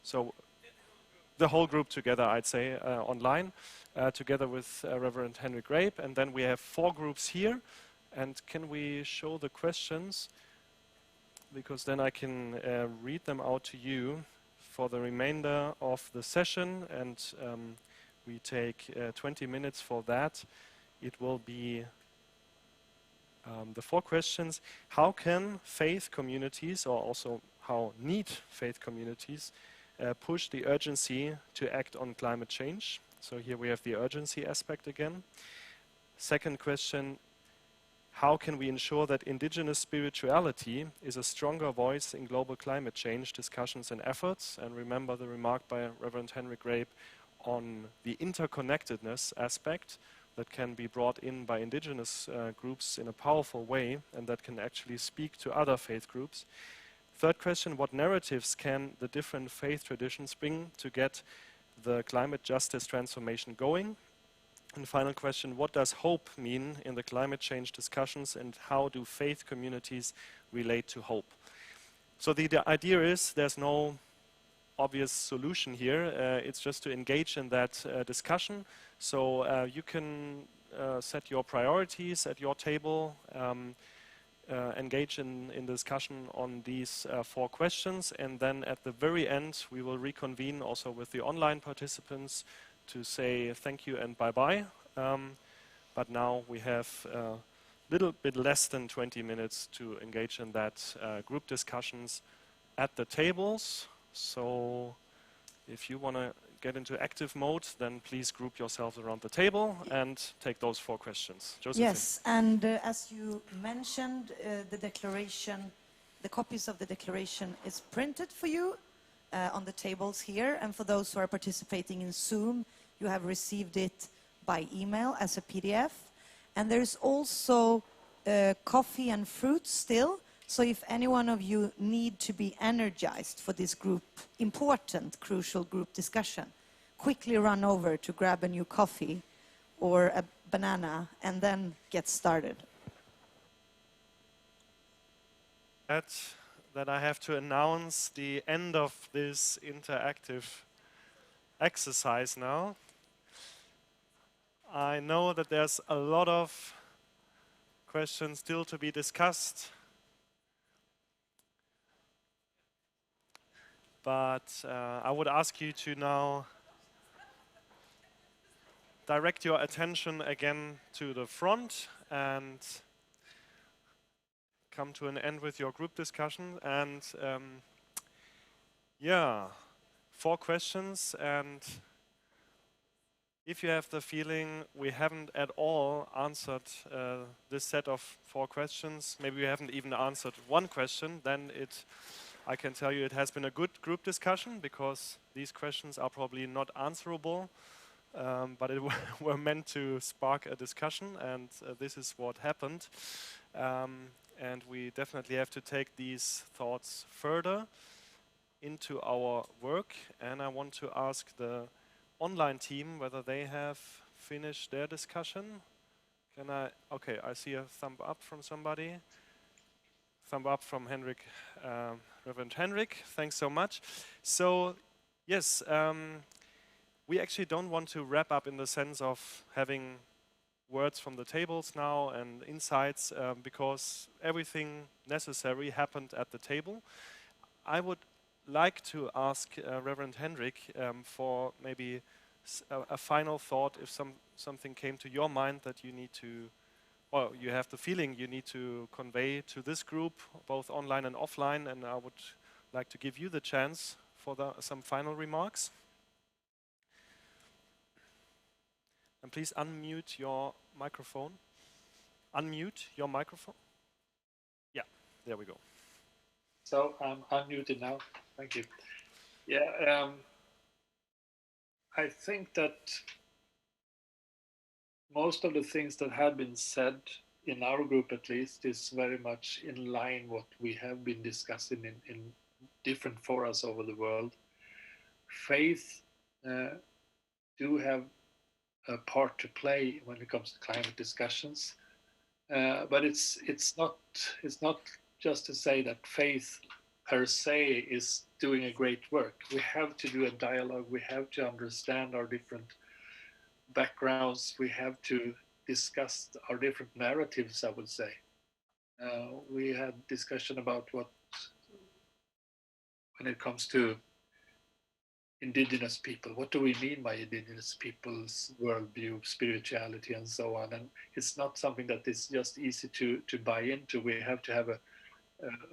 so the whole group together, I'd say, online, together with Reverend Henrik Grape, and then we have 4 groups here. And can we show the questions? Because then I can read them out to you for the remainder of the session, and we take 20 minutes for that. It will be the 4 questions. How can faith communities, or also how need faith communities, push the urgency to act on climate change? So here we have the urgency aspect again. Second question, how can we ensure that indigenous spirituality is a stronger voice in global climate change discussions and efforts? And remember the remark by Reverend Henrik Grape on the interconnectedness aspect that can be brought in by indigenous groups in a powerful way, and that can actually speak to other faith groups. Third question, what narratives can the different faith traditions bring to get the climate justice transformation going? And final question, what does hope mean in the climate change discussions, and how do faith communities relate to hope? So the idea is there's no obvious solution here. It's just to engage in that discussion. So you can set your priorities at your table, engage in discussion on these 4 questions, and then at the very end we will reconvene also with the online participants to say thank you and bye-bye. But now we have a little bit less than 20 minutes to engage in that group discussions at the tables. So if you want to get into active mode, then please group yourselves around the table and take those 4 questions. Josephine. Yes, and as you mentioned, the declaration, the copies of the declaration is printed for you on the tables here, and for those who are participating in Zoom, you have received it by email as a PDF. And there's also coffee and fruit still, so if any one of you need to be energized for this group, important, crucial group discussion, quickly run over to grab a new coffee or a banana and then get started. That I have to announce the end of this interactive exercise now. I know that there's a lot of questions still to be discussed, but I would ask you to now direct your attention again to the front and come to an end with your group discussion. And yeah, 4 questions. And if you have the feeling we haven't at all answered this set of 4 questions, maybe we haven't even answered 1 question, then I can tell you it has been a good group discussion, because these questions are probably not answerable, but it were meant to spark a discussion, and this is what happened. And we definitely have to take these thoughts further into our work. And I want to ask the online team whether they have finished their discussion. Okay, I see a thumb up from somebody. Thumb up from Henrik, Reverend Henrik. Thanks so much. So, yes, we actually don't want to wrap up in the sense of having words from the tables now and insights, because everything necessary happened at the table. I would like to ask Reverend Henrik for maybe a final thought, if something came to your mind that you need to, well, you have the feeling you need to convey to this group, both online and offline, and I would like to give you the chance for some final remarks. And please unmute your microphone. Unmute your microphone. Yeah, there we go. So I'm unmuted now. Thank you. Yeah, I think that most of the things that have been said, in our group at least, is very much in line what we have been discussing in different forums over the world. Faith do have a part to play when it comes to climate discussions, but it's not just to say that faith per se is doing a great work. We have to do a dialogue. We have to understand our different backgrounds. We have to discuss our different narratives, I would say. We had discussion about when it comes to indigenous people, what do we mean by indigenous people's worldview, spirituality, and so on? And it's not something that is just easy to buy into. We have to have a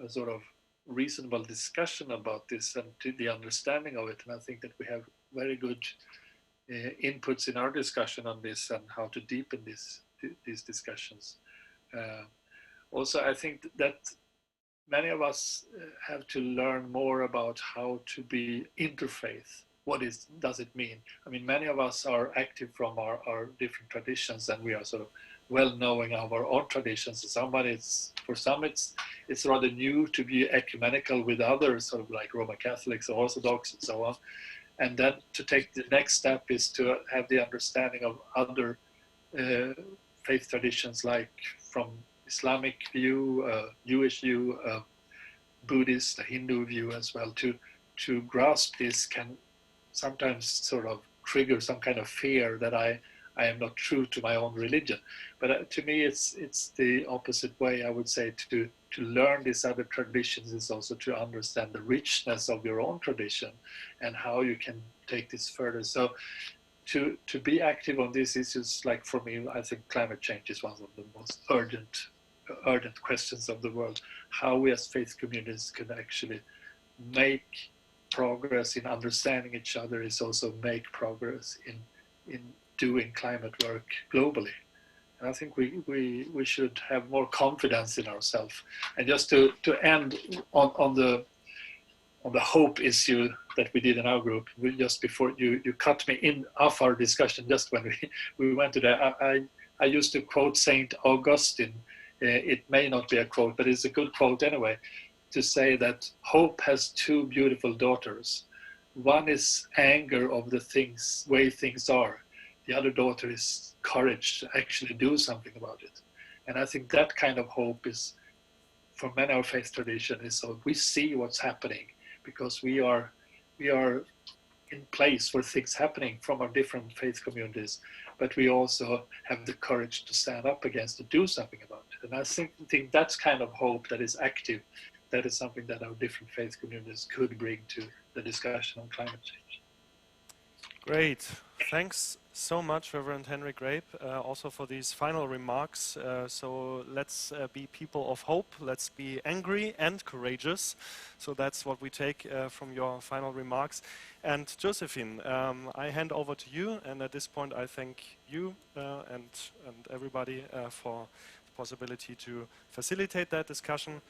sort of reasonable discussion about this and to the understanding of it. And I think that we have very good inputs in our discussion on this and how to deepen these discussions. Also, I think that many of us have to learn more about how to be interfaith. What does it mean? I mean, many of us are active from our different traditions, and we are sort of well knowing of our own traditions. For some, it's rather new to be ecumenical with others, sort of like Roman Catholics or Orthodox and so on. And then to take the next step is to have the understanding of other faith traditions, like from Islamic view, Jewish view, Buddhist, Hindu view as well. To grasp this can sometimes sort of trigger some kind of fear that I am not true to my own religion. But to me, it's the opposite way. I would say to learn these other traditions is also to understand the richness of your own tradition and how you can take this further. So to be active on these issues, like for me, I think climate change is one of the most urgent questions of the world. How we as faith communities can actually make progress in understanding each other is also make progress in doing climate work globally. And I think we should have more confidence in ourselves. And just to end on the hope issue that we did in our group, just before you cut me in off our discussion, just when we went to that, I used to quote Saint Augustine. It may not be a quote, but it's a good quote anyway, to say that hope has 2 beautiful daughters. One is anger of the way things are. The other daughter is courage to actually do something about it. And I think that kind of hope is, for many of our faith traditions, so we see what's happening because we are in place where things happening from our different faith communities, but we also have the courage to stand up against, to do something about it. And I think that's kind of hope that is active. That is something that our different faith communities could bring to the discussion on climate change. Great. Thanks so much, Reverend Henrik Grape, also for these final remarks. So let's be people of hope. Let's be angry and courageous. So that's what we take from your final remarks. And Josephine, I hand over to you. And at this point, I thank you and everybody for the possibility to facilitate that discussion.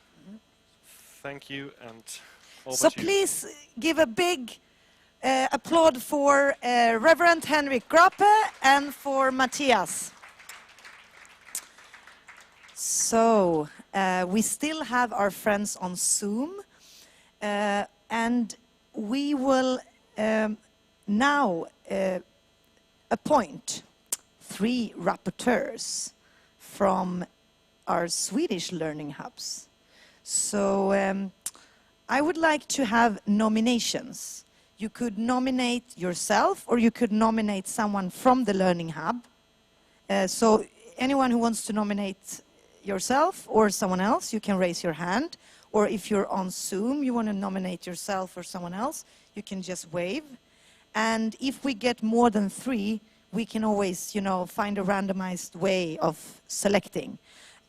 Thank you, and over to you. So please give a big applaud for Reverend Henrik Grape and for Matthias. So we still have our friends on Zoom, and we will now appoint 3 rapporteurs from our Swedish learning hubs. So I would like to have nominations. You could nominate yourself, or you could nominate someone from the Learning Hub. So anyone who wants to nominate yourself or someone else, you can raise your hand. Or if you're on Zoom, you want to nominate yourself or someone else, you can just wave. And if we get more than 3, we can always, find a randomized way of selecting.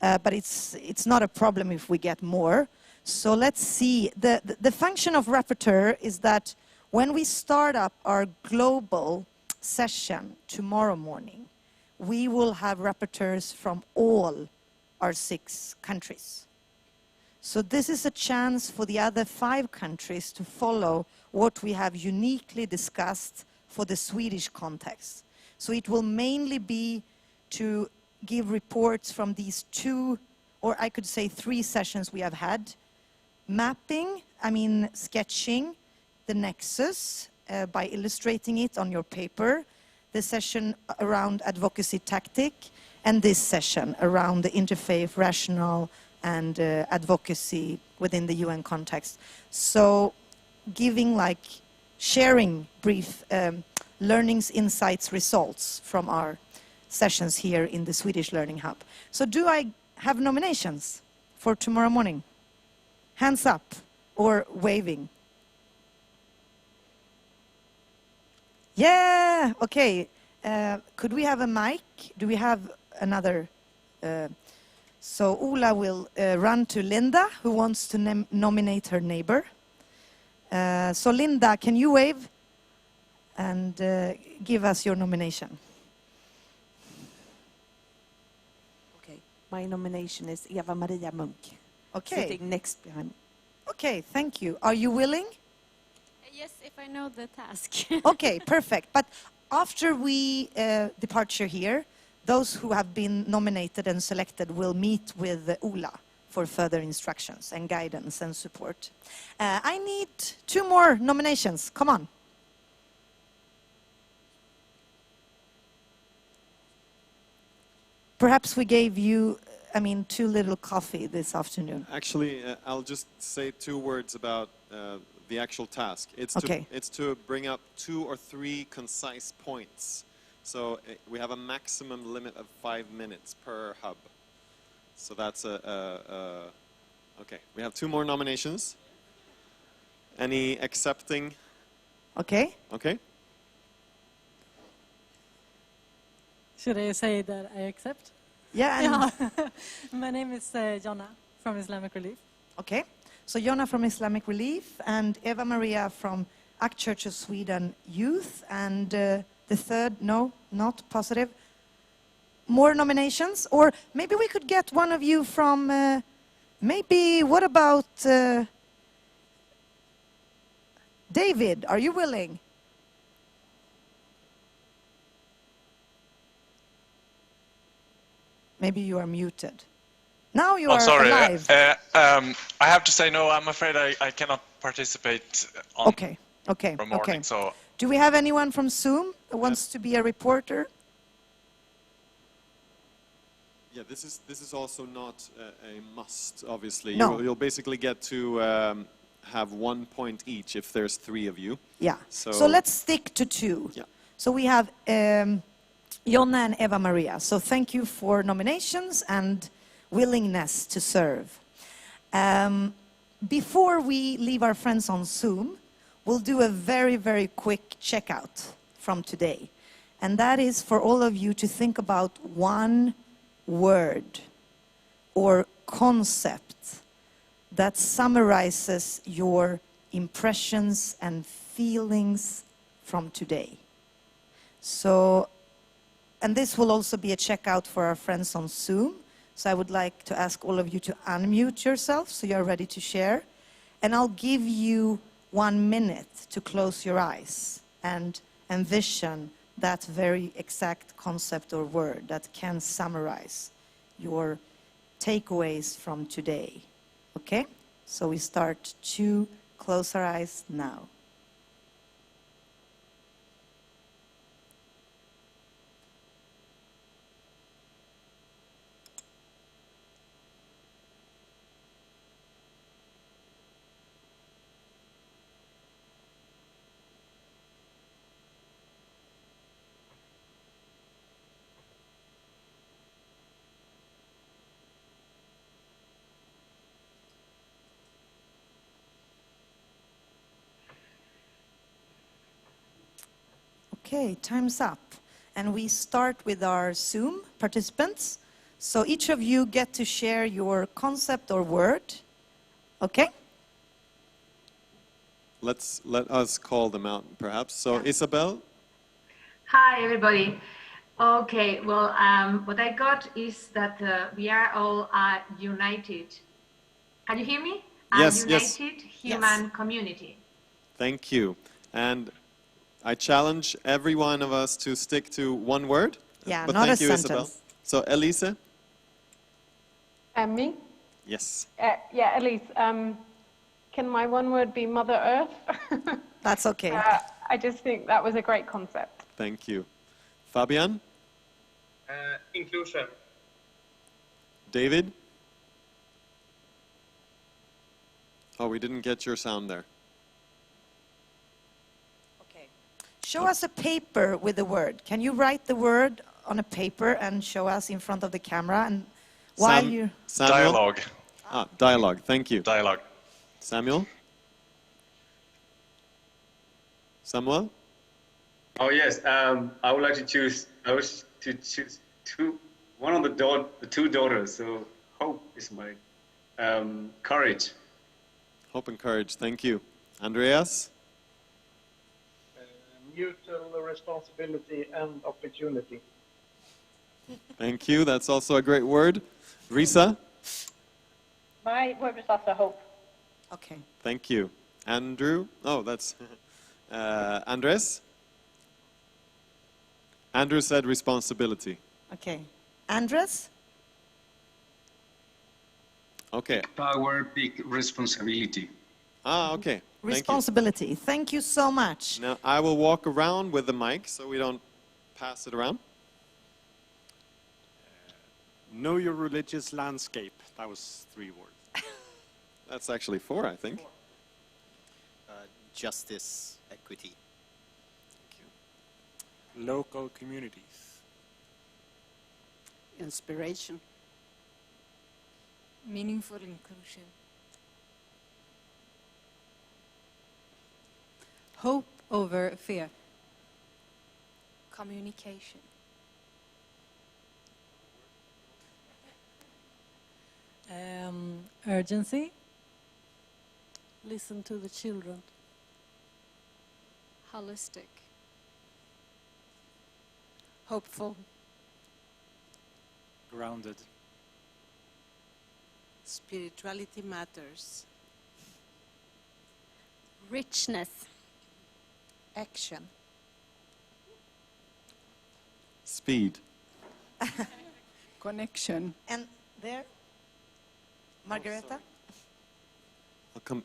But it's not a problem if we get more. So let's see. The function of rapporteur is that when we start up our global session tomorrow morning, we will have rapporteurs from all our 6 countries. So this is a chance for the other 5 countries to follow what we have uniquely discussed for the Swedish context. So it will mainly be to give reports from these 2, or I could say 3 sessions we have had. Mapping, sketching the nexus by illustrating it on your paper, the session around advocacy tactic, and this session around the interfaith, rationale, and advocacy within the UN context. So giving, sharing brief learnings, insights, results from our sessions here in the Swedish Learning Hub. So do I have nominations for tomorrow morning? Hands up or waving? Yeah, okay. Could we have a mic? Do we have another? So Ola will run to Linda, who wants to nominate her neighbor. So Linda, can you wave and give us your nomination? Okay, my nomination is Eva Maria Munk. Okay. Sitting next behind me. Okay, thank you. Are you willing? Yes, if I know the task. Okay, perfect. But after we departure here, those who have been nominated and selected will meet with Ola for further instructions and guidance and support. I need 2 more nominations. Come on. Perhaps we gave you, too little coffee this afternoon. Actually, I'll just say 2 words about the actual task. It's to bring up 2 or 3 concise points. So we have a maximum limit of 5 minutes per hub. So that's okay. We have 2 more nominations. Any accepting? Okay. Okay. Should I say that I accept? Yeah. My name is Jonna from Islamic Relief. Okay. So Jonna from Islamic Relief and Eva Maria from ACT Church of Sweden Youth, and the third, no, not positive. More nominations? Or maybe we could get one of you from, what about David? Are you willing? Maybe you are muted. Now you are alive. I have to say no. I'm afraid I cannot participate on Okay. tomorrow morning. So Do we have anyone from Zoom who wants to be a reporter? Yeah, this is also not a must, obviously. No. You'll basically get to have 1 point each if there's 3 of you. Yeah. So let's stick to 2. Yeah. So we have Jonna and Eva Maria. So thank you for nominations and willingness to serve. Before we leave our friends on Zoom, we'll do a very, very quick checkout from today. And that is for all of you to think about one word or concept that summarizes your impressions and feelings from today. So, and this will also be a checkout for our friends on Zoom. So I would like to ask all of you to unmute yourself so you're ready to share. And I'll give you 1 minute to close your eyes and envision that very exact concept or word that can summarize your takeaways from today. Okay? So we start to close our eyes now. Okay, time's up. And we start with our Zoom participants. So each of you get to share your concept or word. Okay? Let us call them out, perhaps. So, Isabel? Hi, everybody. Okay, well, what I got is that we are all united. Can you hear me? Yes, united human community. Thank you. And I challenge every one of us to stick to one word. Yeah, but not thank a you, sentence. Isabel. So, Elise? Me? Yes. Yeah, Elise. Can my one word be Mother Earth? That's okay. I just think that was a great concept. Thank you. Fabian? Inclusion. David? Oh, we didn't get your sound there. Okay. Show us a paper with the word. Can you write the word on a paper and show us in front of the camera? And while you Dialogue. Dialogue. Thank you. Dialogue. Samuel? Samuel? Oh yes, I would like to choose. I wish to choose one of the two daughters. So hope is my courage. Hope and courage. Thank you. Andreas? Mutual responsibility and opportunity. Thank you. That's also a great word. Risa? My word was also hope. Okay. Thank you. Andrew? Oh, that's Andres? Andrew said responsibility. Okay. Andres? Okay. Power, big responsibility. Okay. Responsibility. Thank you so much. Now, I will walk around with the mic so we don't pass it around. Know your religious landscape. That was 3 words. That's actually 4, I think. Justice, equity. Local communities. Inspiration. Meaningful inclusion. Hope over fear. Communication. Urgency. Listen to the children. Holistic. Hopeful. Grounded. Spirituality matters. Richness. Action. Speed. Connection. And there? Margareta? I'll come.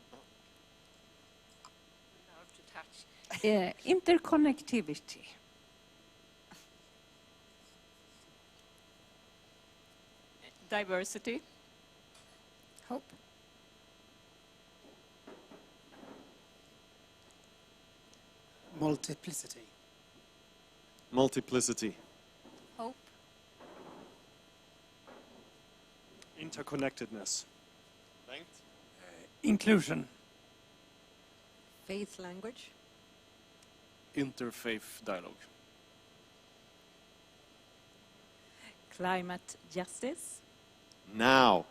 Interconnectivity. Diversity. Hope. Multiplicity. Multiplicity. Hope. Interconnectedness. Thanks. Inclusion. Faith language. Interfaith dialogue. climate justice. Now.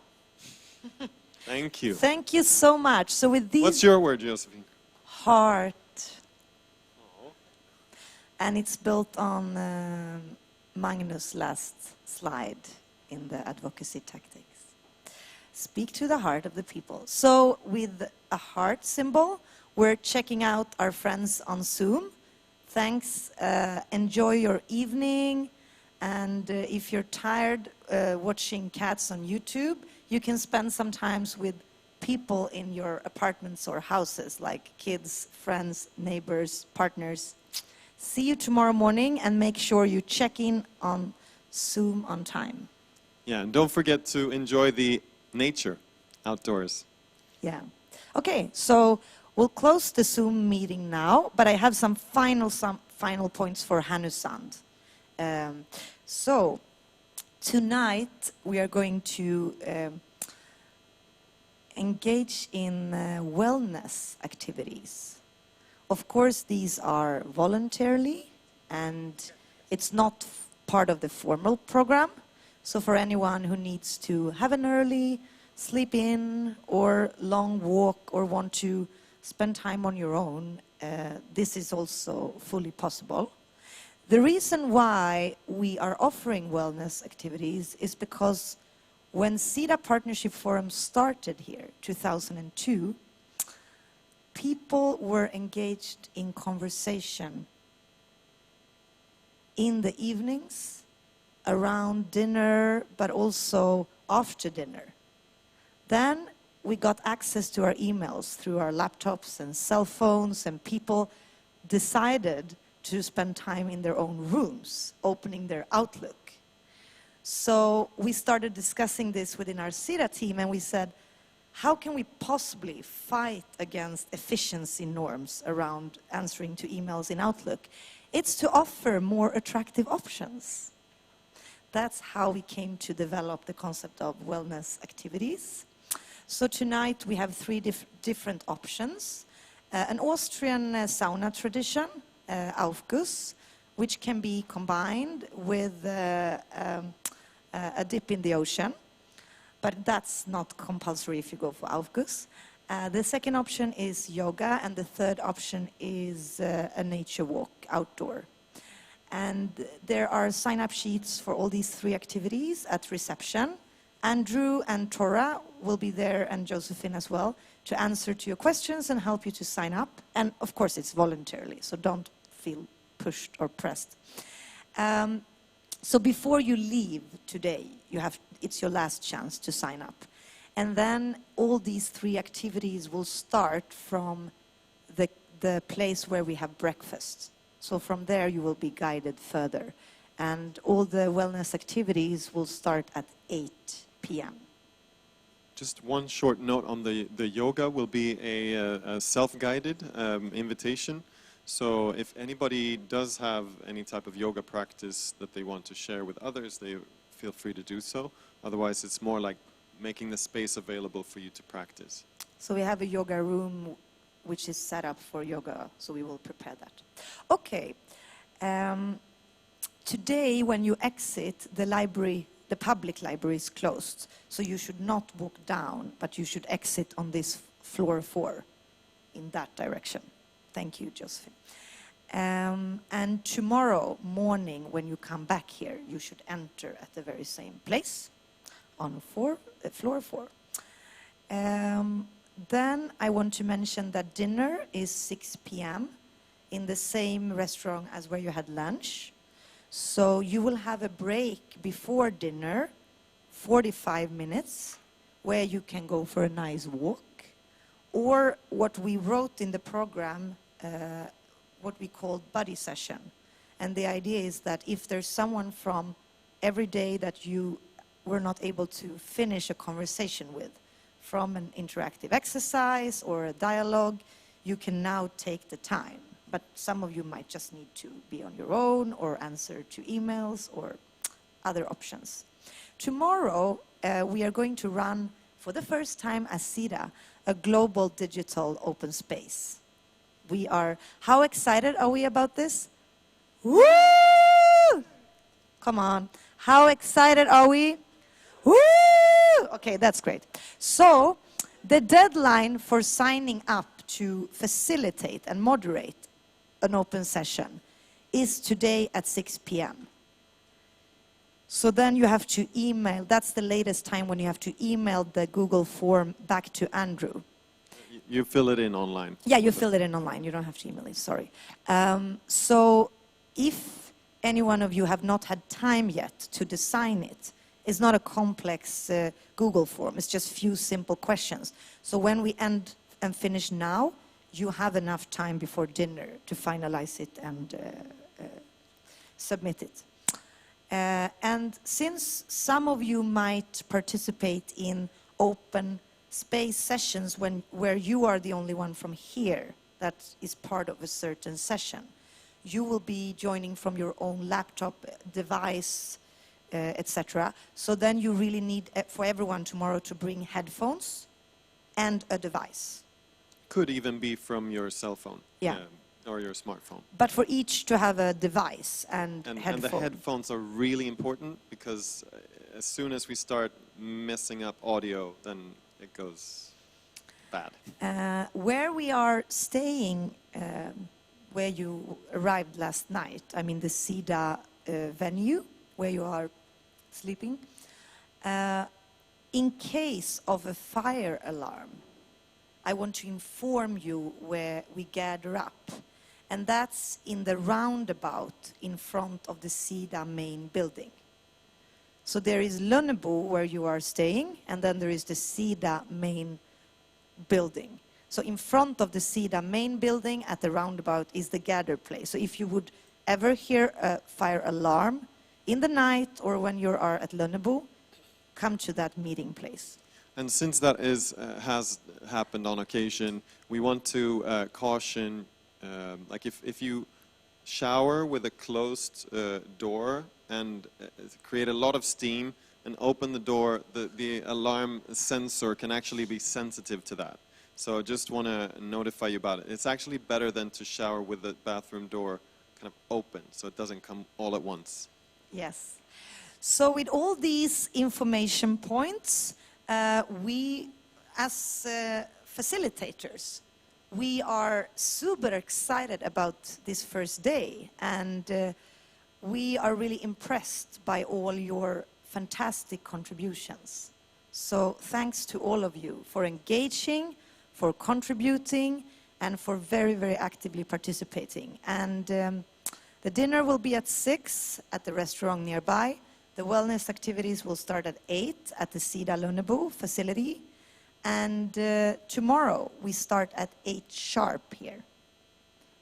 Thank you. Thank you so much. So with these... What's your word, Josephine? Heart. And it's built on Magnus' last slide in the advocacy tactics. Speak to the heart of the people. So with a heart symbol, we're checking out our friends on Zoom. Thanks. Enjoy your evening. And if you're tired watching cats on YouTube, you can spend some time with people in your apartments or houses, like kids, friends, neighbors, partners. See you tomorrow morning, and make sure you check in on Zoom on time. Yeah, and don't forget to enjoy the nature outdoors. Yeah. Okay, so we'll close the Zoom meeting now, but I have some final points for Hanusand. So tonight we are going to engage in wellness activities. Of course, these are voluntarily, and it's not part of the formal program. So for anyone who needs to have an early sleep in or long walk or want to spend time on your own, this is also fully possible. The reason why we are offering wellness activities is because when SIDA Partnership Forum started here, 2002, people were engaged in conversation in the evenings, around dinner, but also after dinner. Then we got access to our emails through our laptops and cell phones, and people decided to spend time in their own rooms, opening their Outlook. So we started discussing this within our SIDA team, and we said, how can we possibly fight against efficiency norms around answering to emails in Outlook? It's to offer more attractive options. That's how we came to develop the concept of wellness activities. So tonight we have three different options. An Austrian sauna tradition, Aufguss, which can be combined with a dip in the ocean. But that's not compulsory if you go for Aufguss. The second option is yoga, and the third option is a nature walk outdoor. And there are sign-up sheets for all these three activities at reception. Andrew and Tora will be there, and Josephine as well, to answer to your questions and help you to sign up. And of course, it's voluntarily, so don't feel pushed or pressed. So before you leave today, it's your last chance to sign up. And then all these three activities will start from the place where we have breakfast. So from there you will be guided further. And all the wellness activities will start at 8 p.m. Just one short note on the yoga will be a self-guided invitation. So if anybody does have any type of yoga practice that they want to share with others, they feel free to do so. Otherwise, it's more like making the space available for you to practice. So we have a yoga room which is set up for yoga, so we will prepare that. Okay. Today, when you exit the library, the public library is closed, so you should not walk down, but you should exit on this floor 4 in that direction. Thank you, Josephine. And tomorrow morning, when you come back here, you should enter at the very same place on floor 4. Then I want to mention that dinner is 6 p.m. in the same restaurant as where you had lunch. So you will have a break before dinner, 45 minutes, where you can go for a nice walk. Or what we wrote in the program, what we called buddy session. And the idea is that if there's someone from every day that you were not able to finish a conversation with, from an interactive exercise or a dialogue, you can now take the time. But some of you might just need to be on your own or answer to emails or other options. Tomorrow, we are going to run, for the first time as SIDA, a global digital open space. How excited are we about this? Woo! Come on. How excited are we? Woo! Okay, that's great. So, the deadline for signing up to facilitate and moderate an open session is today at 6 p.m. So then you have to email, that's the latest time when you have to email the Google form back to Andrew. You fill it in online. Yeah, you fill it in online. You don't have to email it, sorry. So if any one of you have not had time yet to design it, it's not a complex Google form. It's just few simple questions. So when we end and finish now, you have enough time before dinner to finalize it and submit it. And since some of you might participate in open space sessions where you are the only one from here that is part of a certain session, you will be joining from your own laptop, device, etc. So then you really need for everyone tomorrow to bring headphones and a device. Could even be from your cell phone. Yeah. Or your smartphone. But for each to have a device and headphones. And the headphones are really important because as soon as we start messing up audio, then it goes bad. Where we are staying, where you arrived last night, I mean the SIDA venue, where you are sleeping, in case of a fire alarm, I want to inform you where we gather up. And that's in the roundabout in front of the SIDA main building. So there is Lönnebo where you are staying, and then there is the SIDA main building. So in front of the SIDA main building at the roundabout is the gather place. So if you would ever hear a fire alarm in the night or when you are at Lönnebo, come to that meeting place. And since that has happened on occasion, we want to caution, like if you shower with a closed door and create a lot of steam and open the door, the alarm sensor can actually be sensitive to that. So I just want to notify you about it. It's actually better than to shower with the bathroom door kind of open, so it doesn't come all at once. Yes. So with all these information points, we, as facilitators, we are super excited about this first day, and we are really impressed by all your fantastic contributions. So thanks to all of you for engaging, for contributing, and for very, very actively participating. And the dinner will be at 6 at the restaurant nearby. The wellness activities will start at 8 at the SIDA Lönnebo facility. And tomorrow we start at 8 sharp here.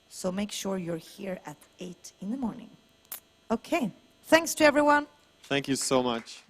So make sure you're here at 8 in the morning. Okay, thanks to everyone. Thank you so much.